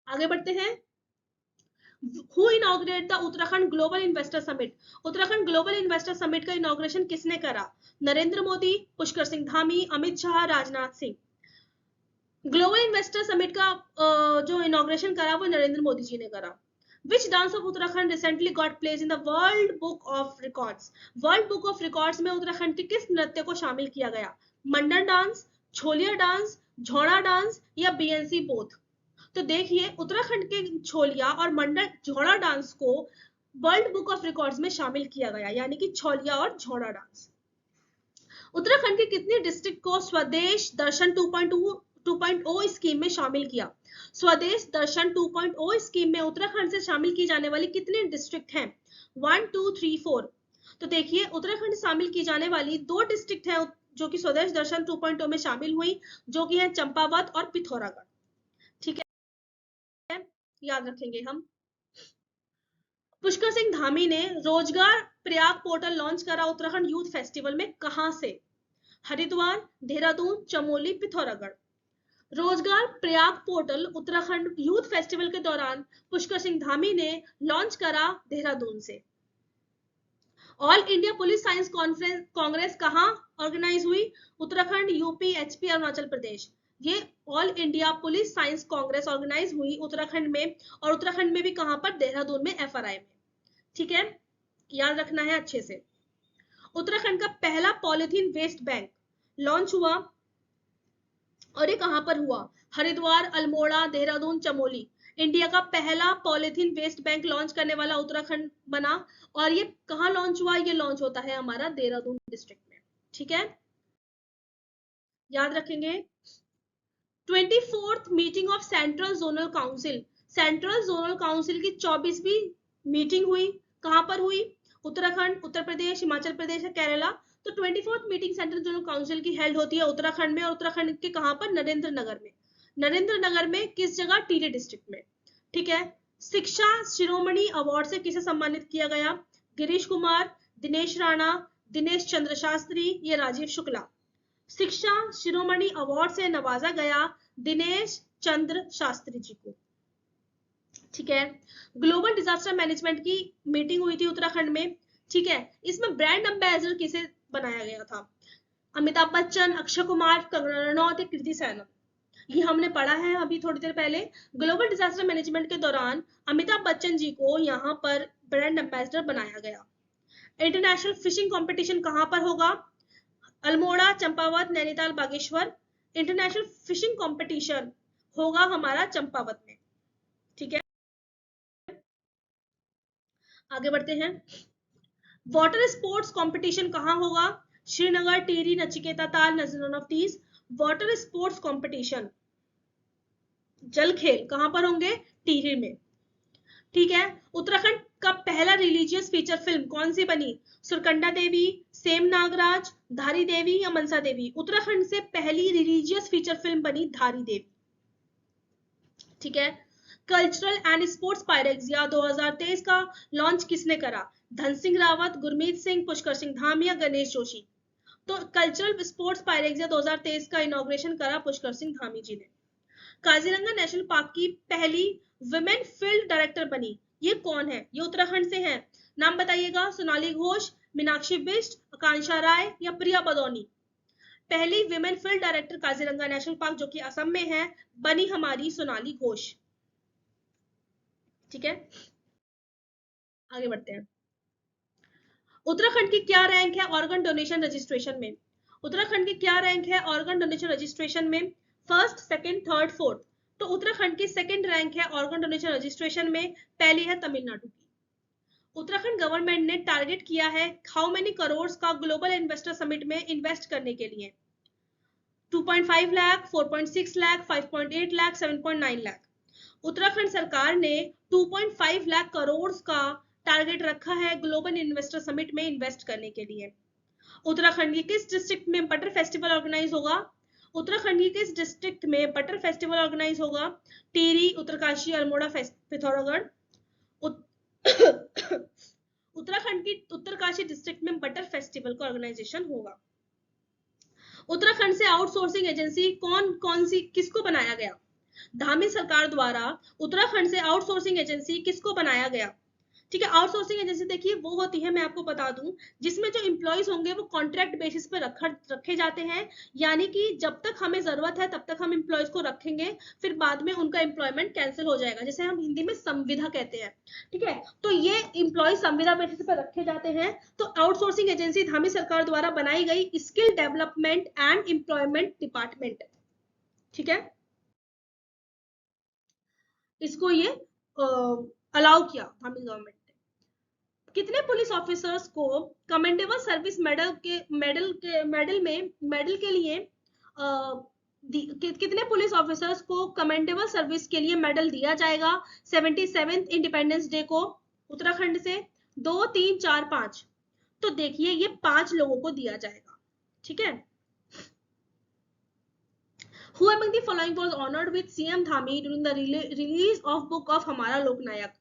आगे बढ़ते हैं। Who inaugurated the Uttarakhand global investor summit? Uttarakhand global investor summit का इनॉग्रेशन किसने करा? Narendra Modi, Pushkar Singh Dhami, Amit Shah, Rajnath Singh. Global investor summit का जो इनॉग्रेशन करा वो नरेंद्र मोदी जी ने करा। Which dance of Uttarakhand recently got placed in the World Book of Records? World Book of Records में उत्तराखंड के किस नृत्य को शामिल किया गया? मंडन डांस, छोलिया डांस, झोड़ा डांस, या बीएनसी बोथ? तो देखिए, उत्तराखंड के छोलिया और मंडल झोड़ा डांस को वर्ल्ड बुक ऑफ रिकॉर्ड्स में शामिल किया गया, यानी कि छोलिया और झोड़ा डांस। उत्तराखंड के कितने डिस्ट्रिक्ट को स्वदेश दर्शन 2.0 स्कीम में शामिल किया? स्वदेश दर्शन 2.0 स्कीम में उत्तराखंड से शामिल की जाने वाली कितने डिस्ट्रिक्ट हैं? 1, 2, 3, 4। तो देखिए, उत्तराखंड से शामिल की जाने वाली 2 डिस्ट्रिक्ट हैं जो कि स्वदेश दर्शन 2.0 में शामिल हुई, जो कि है चंपावत और पिथौरागढ़। ठीक है, याद रखेंगे हम। पुष्कर सिंह धामी ने रोजगार प्रयाग पोर्टल लॉन्च करा उत्तराखंड यूथ फेस्टिवल में, कहां से? हरिद्वार, देहरादून, चमोली, पिथौरागढ़। रोजगार Prayag portal Uttarakhand youth festival के दौरान पुष्कर सिंह धामी ने लॉन्च करा देहरादून से। All India police science congress कहां ऑर्गेनाइज हुई? Uttarakhand, UP, HP, Arunachal Pradesh. ये all India police science congress organise हुई उत्तराखंड में, और उत्तराखंड में भी कहां पर? देहरादून में, एफआरआई में। ठीक है, याद रखना है अच्छे से। उत्तराखंड का पहला पॉलिथीन वेस्ट बैंक लॉन्च हुआ, और ये कहां पर हुआ? हरिद्वार, अल्मोड़ा, देहरादून, चमोली। इंडिया का पहला पॉलिथीन वेस्ट बैंक लॉन्च करने वाला उत्तराखंड बना, और ये कहां लॉन्च हुआ? ये लॉन्च होता है हमारा देहरादून डिस्ट्रिक्ट में। ठीक है, याद रखेंगे। 24th meeting of central zonal council, central zonal council की 24वीं मीटिंग हुई, कहां पर हुई? उत्तराखंड, उत्तर प्रदेश, हिमाचल प्रदेश, केरला। तो 24th meeting central zonal council की हेल्ड होती है उत्तराखंड में, और उत्तराखंड के कहां पर? नरेंद्र नगर में। नरेंद्र नगर में किस जगह? टिहरी डिस्ट्रिक्ट में। ठीक है, शिक्षा शिरोमणि अवार्ड से किसे सम्मानित किया गया? गिरीश कुमार, दिनेश राणा, दिनेश चंद्र शास्त्री, या राजीव शुक्ला। शिक्षा शिरोमणि अवार्ड से नवाजा गया दिनेश चंद्र शास्त्री जी को। ठीक है, ग्लोबल डिजास्टर मैनेजमेंट की मीटिंग हुई थी उत्तराखंड में। ठीक है, इसमें ब्रांड एम्बेसडर किसे बनाया गया था? अमिताभ बच्चन, अक्षय कुमार, कंगना रनौत, कृति सैनन। ये हमने पढ़ा है अभी थोड़ी देर पहले। ग्लोबल डिजास्टर मैनेजमेंट के दौरान अमिताभ बच्चन जी को यहाँ पर ब्रांड एम्बेसडर बनाया गया। इंटरनेशनल फिशिंग कंपटीशन कहां पर होगा? Almora, Champawat, Nainital, Bageshwar. International fishing competition होगा हमारा चंपावत में। ठीक है, आगे बढ़ते हैं। वाटर स्पोर्ट्स कंपटीशन कहां होगा? Srinagar, Tehri, Nachiketa Tal, none of these. Water sports competition जल खेल कहां पर होंगे? टिहरी में। ठीक है, उत्तराखंड का पहला रिलीजियस फीचर फिल्म कौन सी बनी? सुरकंडा देवी, सेम नागराज, धारी देवी या मनसा देवी? उत्तराखंड से पहली रिलीजियस फीचर फिल्म बनी धारी देवी। ठीक है। कल्चरल एंड स्पोर्ट्स पायरेक्सिया 2023 का लॉन्च किसने करा? धन सिंह रावत, गुरमीत सिंह, पुष्कर सिंह धामी या गणेश जोशी? तो कल्चरल स्पोर्ट्स पायरेक्सिया 2023 का इनॉग्रेशन करा पुष्कर सिंह धामी जी ने। काजीरंगा नेशनल पार्क की पहली वुमेन फील्ड डायरेक्टर बनी, ये कौन है? ये उत्तराखंड से है। नाम बताइएगा। सोनाली घोष, मीनाक्षी बिष्ट, आकांक्षा राय या प्रिया बदौनी? पहली women field director Kaziranga national park जो कि असम में है, बनी हमारी सोनाली घोष। ठीक है, आगे बढ़ते हैं। उत्तराखंड की क्या रैंक है ऑर्गन डोनेशन रजिस्ट्रेशन में? उत्तराखंड की क्या रैंक है ऑर्गन डोनेशन रजिस्ट्रेशन में? First, second, third, fourth? तो उत्तराखंड की सेकंड रैंक है ऑर्गन डोनेशन रजिस्ट्रेशन में, पहली है तमिलनाडु की। उत्तराखंड गवर्नमेंट ने टारगेट किया है हाउ मेनी करोड़ का ग्लोबल इन्वेस्टर समिट में इन्वेस्ट करने के लिए? 2.5 लाख, 4.6 लाख, 5.8 लाख, 7.9 लाख? उत्तराखंड सरकार ने 2.5 लाख करोड़ का टारगेट रखा है ग्लोबल इन्वेस्टर समिट में इन्वेस्ट करने के लिए। उत्तराखंड की किस डिस्ट्रिक्ट में बटर फेस्टिवल ऑर्गेनाइज होगा? उत्तराखंड की किस डिस्ट्रिक्ट में बटर फेस्टिवल ऑर्गेनाइज होगा? टिहरी, उत्तरकाशी, अल्मोड़ा, पिथौरागढ़? उत्तराखंड की उत्तरकाशी डिस्ट्रिक्ट में बटर फेस्टिवल का ऑर्गेनाइजेशन होगा। उत्तराखंड से आउटसोर्सिंग एजेंसी कौन सी किसको बनाया गया? धामी सरकार द्वारा उत्तराखंड से आउटसोर्सिंग एजेंसी किसको बनाया गया? ठीक है, आउटसोर्सिंग एजेंसी देखिए वो होती है, मैं आपको बता दूं, जिसमें जो एम्प्लॉइज होंगे वो कॉन्ट्रैक्ट बेसिस पे रखे जाते हैं, यानी कि जब तक हमें जरूरत है तब तक हम एम्प्लॉइज को रखेंगे, फिर बाद में उनका एम्प्लॉयमेंट कैंसिल हो जाएगा, जिसे हम हिंदी में संविदा कहते हैं। ठीक है, तो ये एम्प्लॉय संविदा बेसिस पर रखे जाते हैं। तो आउटसोर्सिंग एजेंसी धामी सरकार द्वारा बनाई गई skill development and employment department. ठीक है, इसको ये अलाउ किया धामी गवर्नमेंट। कितने पुलिस ऑफिसर्स को कमेंडेबल सर्विस मेडल के लिए कितने पुलिस ऑफिसर्स को कमेंडेबल सर्विस के लिए मेडल दिया जाएगा 77th इंडिपेंडेंस डे को उत्तराखंड से? 2, 3, 4, 5? तो देखिए ये 5 लोगों को दिया जाएगा। ठीक है, Who among the following was honored with CM Dhami during the release of book of हमारा लोकनायक?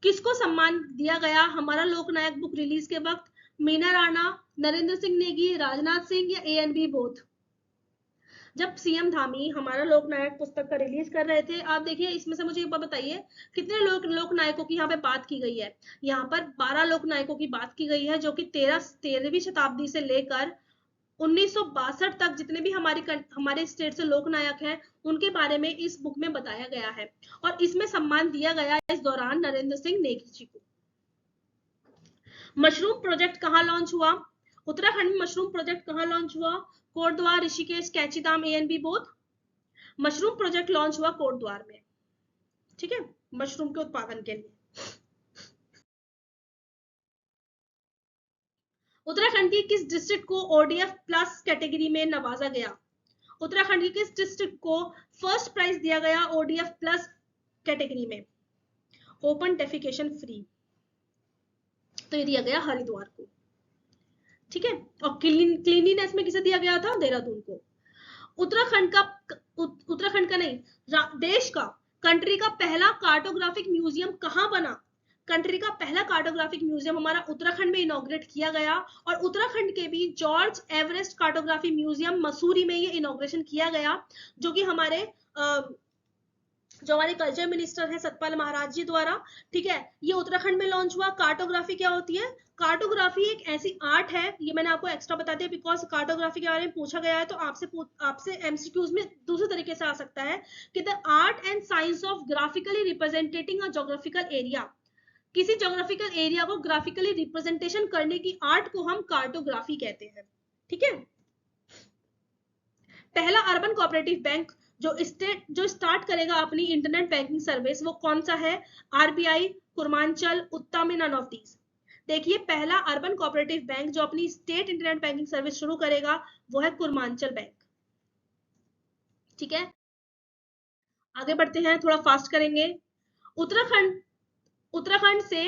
किसको सम्मान दिया गया हमारा लोकनायक बुक रिलीज के वक्त? मीना राणा, नरेंद्र सिंह नेगी, राजनाथ सिंह या ANB बोथ? जब सीएम धामी हमारा लोकनायक पुस्तक का रिलीज कर रहे थे, आप देखिए इसमें से मुझे बताइए कितने लोकनायकों की यहाँ पे बात की गई है? यहाँ पर 12 लोकनायकों की बात की गई है, जो कि 13वीं शताब्दी से लेकर 1962 तक जितने भी हमारे स्टेट से लोकनायक हैं उनके बारे में इस बुक में बताया गया है, और इसमें सम्मान दिया गया इस दौरान नरेंद्र सिंह नेगी जी को। मशरूम प्रोजेक्ट कहाँ लॉन्च हुआ? उत्तराखंड में मशरूम प्रोजेक्ट कहाँ लॉन्च हुआ? Kotdwar, Rishikesh, Kainchi Dham, ANB both? Mushroom project launch हुआ कोटद्वार में। ठीक है, मशरूम के उत्पादन के लिए। उत्तराखंड की किस डिस्ट्रिक्ट को ODF प्लस कैटेगरी में नवाजा गया? उत्तराखंड की किस डिस्ट्रिक्ट को फर्स्ट प्राइज दिया गया ODF प्लस कैटेगरी में? ओपन डेफिकेशन फ्री, तो ये दिया गया हरिद्वार को। ठीक है, और क्लीनिनेस में किसे दिया गया था? देहरादून को। उत्तराखंड का नहीं, देश का, कंट्री का पहला कार्टोग्राफिक म्यूजियम कहाँ बना? कंट्री का पहला कार्टोग्राफिक म्यूजियम हमारा उत्तराखंड में इनॉग्रेट किया गया, और उत्तराखंड के भी George Everest cartography museum Mussoorie में ये इनॉग्रेशन किया गया, जो कि हमारे कल्चर मिनिस्टर है सतपाल महाराज जी द्वारा। ठीक है, ये उत्तराखंड में लॉन्च हुआ। कार्टोग्राफी क्या होती है? कार्टोग्राफी एक ऐसी आर्ट है, ये मैंने आपको एक्स्ट्रा बता दिया बिकॉज कार्टोग्राफी के बारे में पूछा गया है, तो आपसे MCQs में दूसरे तरीके से आ सकता है कि the art and science of graphically representing a geographical area. किसी ज्योग्राफिकल एरिया को ग्राफिकली रिप्रेजेंटेशन करने की आर्ट को हम कार्टोग्राफी कहते हैं। ठीक है, पहला अर्बन कोऑपरेटिव बैंक जो स्टार्ट करेगा अपनी इंटरनेट बैंकिंग सर्विस, वो कौन सा है? RBI, कुर्मांचल, उत्तम, नन ऑफ दीज? देखिए पहला अर्बन कोऑपरेटिव बैंक जो अपनी स्टेट इंटरनेट बैंकिंग सर्विस शुरू करेगा वो है कुर्मांचल बैंक। ठीक है, आगे बढ़ते हैं, थोड़ा फास्ट करेंगे। उत्तराखंड से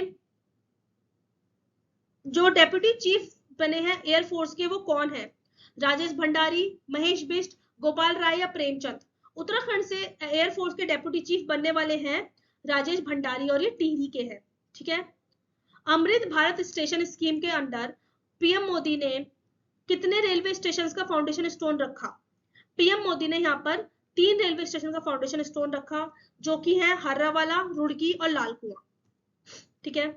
जो डेप्यूटी चीफ बने हैं एयरफोर्स के, वो कौन है? राजेश भंडारी, महेश बिष्ट, गोपाल राय या प्रेमचंद? उत्तराखंड से एयरफोर्स के डेप्यूटी चीफ बनने वाले हैं राजेश भंडारी और ये टिहरी के हैं। ठीक है। अमृत भारत स्टेशन स्कीम के अंडर पीएम मोदी ने कितने रेलवे स्टेशन का फाउंडेशन स्टोन रखा? पीएम मोदी ने यहाँ पर 3 रेलवे स्टेशन का फाउंडेशन स्टोन रखा, जो कि है हर्रावाला, रुड़की और लालकुआं। ठीक है।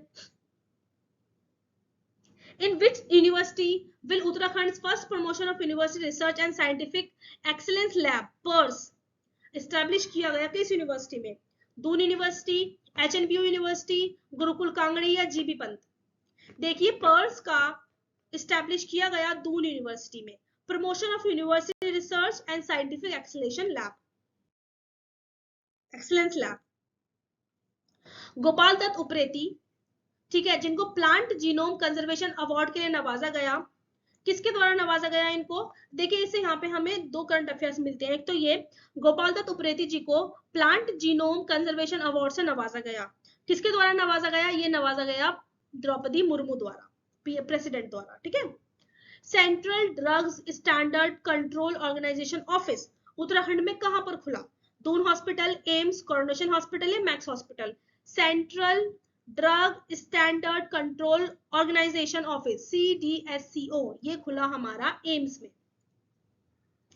In which university will Uttarakhand's first promotion of university research and scientific excellence lab PERS establish किया गया? किस यूनिवर्सिटी में? Doon university, HNBU university, Gurukul Kangri या जीबी पंत? देखिए पर्स का इस्टेब्लिश किया गया दून यूनिवर्सिटी में, promotion of university research and scientific excellence lab. Gopal Dutt Upreti, ठीक है, जिनको प्लांट जीनोम कंजर्वेशन अवार्ड के लिए नवाजा गया, किसके द्वारा नवाजा गया इनको? देखिए इससे यहाँ पे हमें 2 करंट अफेयर्स मिलते हैं। एक तो ये गोपाल दत्त उप्रेती जी को प्लांट जीनोम कंजर्वेशन अवार्ड से नवाजा गया। किसके द्वारा नवाजा गया? ये नवाजा गया द्रौपदी मुर्मू द्वारा, प्रेसिडेंट द्वारा। ठीक है। Central drugs standard control organisation office Uttarakhand में कहां पर खुला? Doon hospital, AIIMS, coronation hospital या Max hospital? Central drug standard control organisation office CDSCO, ये खुला हमारा एम्स में।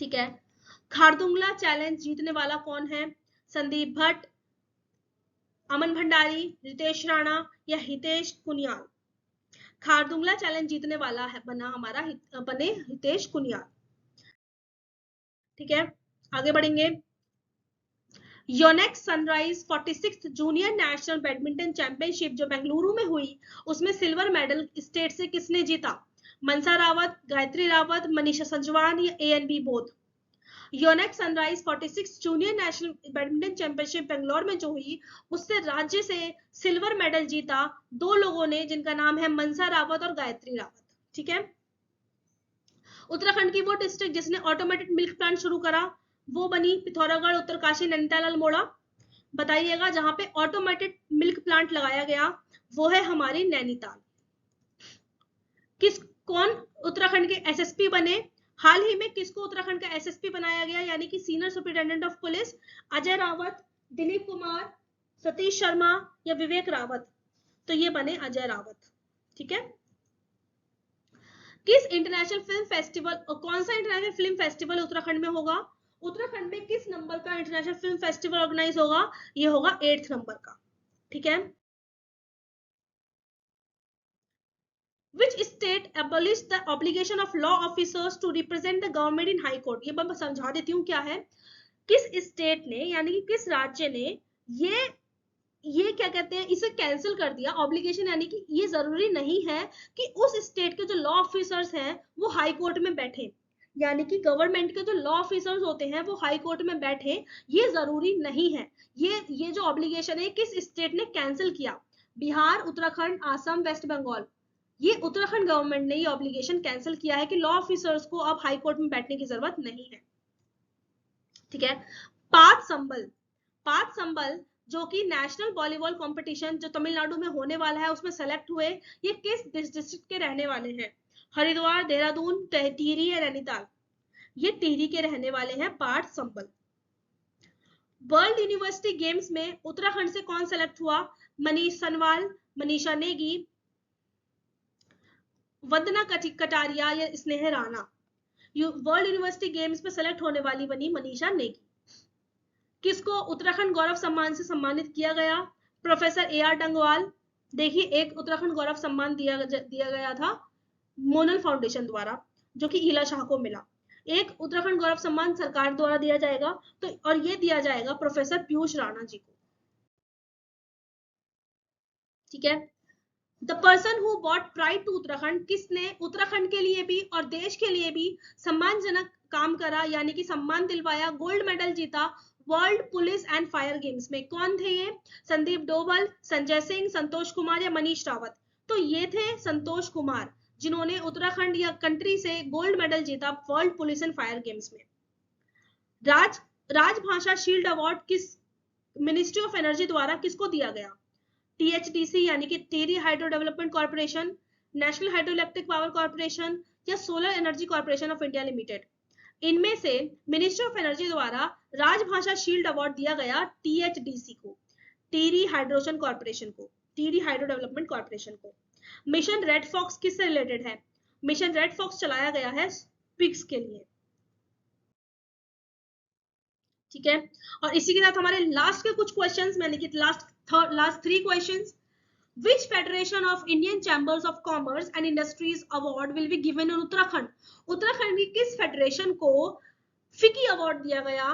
ठीक है। खारदुंगला चैलेंज जीतने वाला कौन है? संदीप भट्ट, अमन भंडारी, रितेश राणा या हितेश कुनियाल? खारदुंगला चैलेंज जीतने वाला है बने हितेश कुनियाल। ठीक है, आगे बढ़ेंगे। Yonex sunrise 46th junior national badminton championship जो बेंगलुरु में हुई, उसमें सिल्वर मेडल स्टेट से किसने जीता? मनसा रावत, गायत्री रावत, मनीषा संजवान या ANB both? Yonex sunrise 46th junior national badminton championship Bangalore में जो हुई, उससे राज्य से सिल्वर मेडल जीता 2 लोगों ने, जिनका नाम है मनसा रावत और गायत्री रावत। ठीक है। उत्तराखंड की वो डिस्ट्रिक्ट जिसने ऑटोमेटेड मिल्क प्लांट शुरू करा, वो बनी पिथौरागढ़, उत्तरकाशी, नैनीताल, अल्मोड़ा। बताइएगा जहां पे ऑटोमेटेड मिल्क प्लांट लगाया गया वो है हमारी नैनीताल। कौन उत्तराखंड के SSP बने? हाल ही में किसको उत्तराखंड का SSP बनाया गया, यानी कि senior superintendent of police? Ajay Rawat, Dilip Kumar, Satish Sharma या विवेक रावत? तो ये बने अजय रावत। ठीक है। किस इंटरनेशनल फिल्म फेस्टिवल, कौन सा इंटरनेशनल फिल्म फेस्टिवल उत्तराखंड में होगा? उत्तराखंड में किस नंबर का इंटरनेशनल फिल्म फेस्टिवल ऑर्गेनाइज होगा? ये होगा 8th नंबर का। ठीक है। Which state abolished the obligation of law officers to represent the government in high court? ये मैं समझा देती हूँ क्या है। किस स्टेट ने, यानी कि किस राज्य ने ये क्या कहते हैं, इसे कैंसिल कर दिया ऑब्लिगेशन, यानी कि ये जरूरी नहीं है कि उस स्टेट के जो लॉ ऑफिसर्स हैं वो हाई कोर्ट में बैठे, यानी कि गवर्नमेंट के जो लॉ ऑफिसर्स होते हैं वो हाई कोर्ट में बैठे, ये जरूरी नहीं है। ये जो ऑब्लिगेशन है किस स्टेट ने कैंसिल किया? बिहार, उत्तराखंड, आसाम, वेस्ट बंगाल। ये उत्तराखंड गवर्नमेंट ने ये ऑब्लिगेशन कैंसिल किया है कि लॉ ऑफिसर्स को अब हाई कोर्ट में बैठने की जरूरत नहीं है। ठीक है। पाथ संबल जो कि नेशनल वॉलीबॉल कंपटीशन जो तमिलनाडु में होने वाला है उसमें सेलेक्ट हुए, ये किस डिस्ट्रिक्ट के रहने वाले हैं? हरिद्वार, देहरादून, टिहरी या नैनीताल? ये टिहरी के रहने वाले हैं पार्थ संबल। वर्ल्ड यूनिवर्सिटी गेम्स में उत्तराखंड से कौन सेलेक्ट हुआ? मनीष सनवाल, मनीषा नेगी, वंदना कटारिया या स्नेह राणा? वर्ल्ड यूनिवर्सिटी गेम्स में सेलेक्ट होने वाली बनी मनीषा नेगी। किसको उत्तराखंड गौरव सम्मान से सम्मानित किया गया? Professor AR Dangwal. देखिए एक उत्तराखंड गौरव सम्मान दिया गया था मोनल फाउंडेशन द्वारा, जो कि ईला शाह को मिला। एक उत्तराखंड गौरव सम्मान सरकार द्वारा दिया जाएगा, तो और ये दिया जाएगा प्रोफेसर पीयूष राणा जी को। ठीक है। The person who bought pride to Uttarakhand, किसने उत्तराखंड के लिए भी और देश के लिए भी सम्मानजनक काम करा, यानी कि सम्मान दिलवाया, गोल्ड मेडल जीता world police and fire games में? कौन थे ये? संदीप डोभाल, संजय सिंह, संतोष कुमार या मनीष रावत? तो ये थे संतोष कुमार, जिन्होंने उत्तराखंड या कंट्री से गोल्ड मेडल जीता world police and fire games में। राजभाषा शील्ड अवार्ड किस मिनिस्ट्री ऑफ एनर्जी द्वारा किसको दिया गया? THDC यानी कि Tehri hydro development corporation, national hydro electric power corporation या solar energy corporation of India limited? इनमें से मिनिस्ट्री ऑफ एनर्जी द्वारा राजभाषा शील्ड अवार्ड दिया गया THDC को, टिहरी हाइड्रोजन कॉर्पोरेशन को, टिहरी हाइड्रो डेवलपमेंट कॉर्पोरेशन को। मिशन रेड फॉक्स किससे रिलेटेड है? मिशन रेड फॉक्स चलाया गया है पिग्स के लिए, ठीक है। और इसी के साथ हमारे लास्ट के कुछ क्वेश्चंस, मैंने कि last 3 questions. Which Federation of Indian Chambers of Commerce and Industries Award will be given in Uttarakhand? Uttarakhand की किस फेडरेशन को फिकी अवार्ड दिया गया?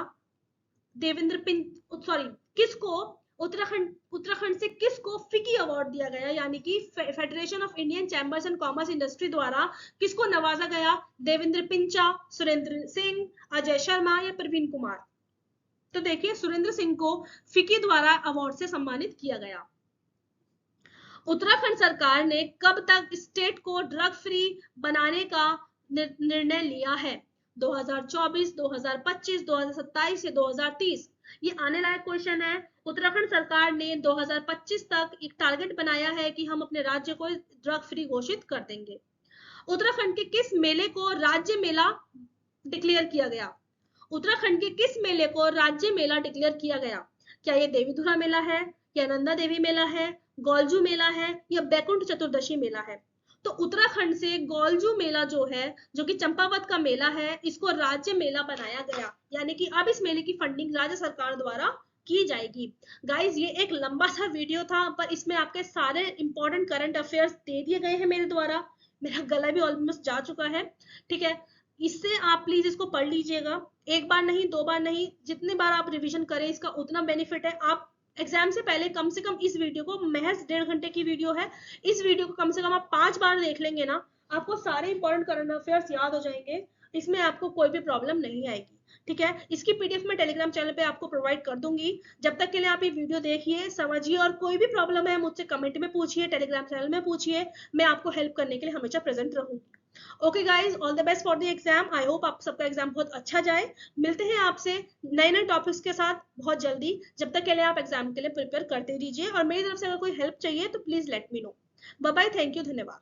किसको उत्तराखंड से किसको फिकी अवार्ड दिया गया, यानी कि federation of Indian chambers and commerce industry द्वारा किसको नवाजा गया? देवेंद्र पिंचा, सुरेंद्र सिंह, अजय शर्मा या प्रवीण कुमार? तो देखिए, सुरेंद्र सिंह को फिकी द्वारा अवार्ड से सम्मानित किया गया। उत्तराखंड सरकार ने कब तक स्टेट को ड्रग फ्री बनाने का निर्णय लिया है? 2024, 2025, 2027 या 2030? ये आने लायक क्वेश्चन है। उत्तराखंड सरकार ने 2025 तक एक टारगेट बनाया है कि हम अपने राज्य को ड्रग फ्री घोषित कर देंगे। उत्तराखंड के किस मेले को राज्य मेला डिक्लेयर किया गया? उत्तराखंड के किस मेले को राज्य मेला डिक्लेयर किया गया? क्या ये देवीधुरा मेला है, या नंदा देवी मेला है, गौलजू मेला है, या बैकुंठ चतुर्दशी मेला है? तो उत्तराखंड से गौलजू मेला जो है, जो कि चंपावत का मेला है, इसको राज्य मेला बनाया गया, यानी कि अब इस मेले की फंडिंग राज्य सरकार द्वारा की जाएगी। गाइज, ये एक लंबा सा वीडियो था, पर इसमें आपके सारे इंपॉर्टेंट करंट अफेयर्स दे दिए गए हैं मेरे द्वारा। मेरा गला भी ऑलमोस्ट जा चुका है, ठीक है। इससे आप प्लीज इसको पढ़ लीजिएगा, एक बार नहीं, 2 बार नहीं, जितनी बार आप रिवीजन करें इसका उतना बेनिफिट है। आप एग्जाम से पहले कम से कम इस वीडियो को, महज 1.5 घंटे की वीडियो है, इस वीडियो को कम से कम आप 5 बार देख लेंगे ना, आपको सारे इंपॉर्टेंट करंट अफेयर्स याद हो जाएंगे, इसमें आपको कोई भी प्रॉब्लम नहीं आएगी, ठीक है। इसकी PDF मैं टेलीग्राम चैनल पे आपको प्रोवाइड कर दूंगी। जब तक के लिए आप ये वीडियो देखिए, समझिए, और कोई भी प्रॉब्लम है मुझसे कमेंट में पूछिए, टेलीग्राम चैनल में पूछिए, मैं आपको हेल्प करने के लिए हमेशा प्रेजेंट रहूंगी। Okay guys, all the best for the exam. I hope आप सबका एग्जाम बहुत अच्छा जाए। मिलते हैं आपसे नए नए टॉपिक्स के साथ बहुत जल्दी। जब तक के लिए आप एग्जाम के लिए प्रिपेयर करते रहिए, और मेरी तरफ से अगर कोई हेल्प चाहिए तो please let me know. Bye bye, thank you, धन्यवाद।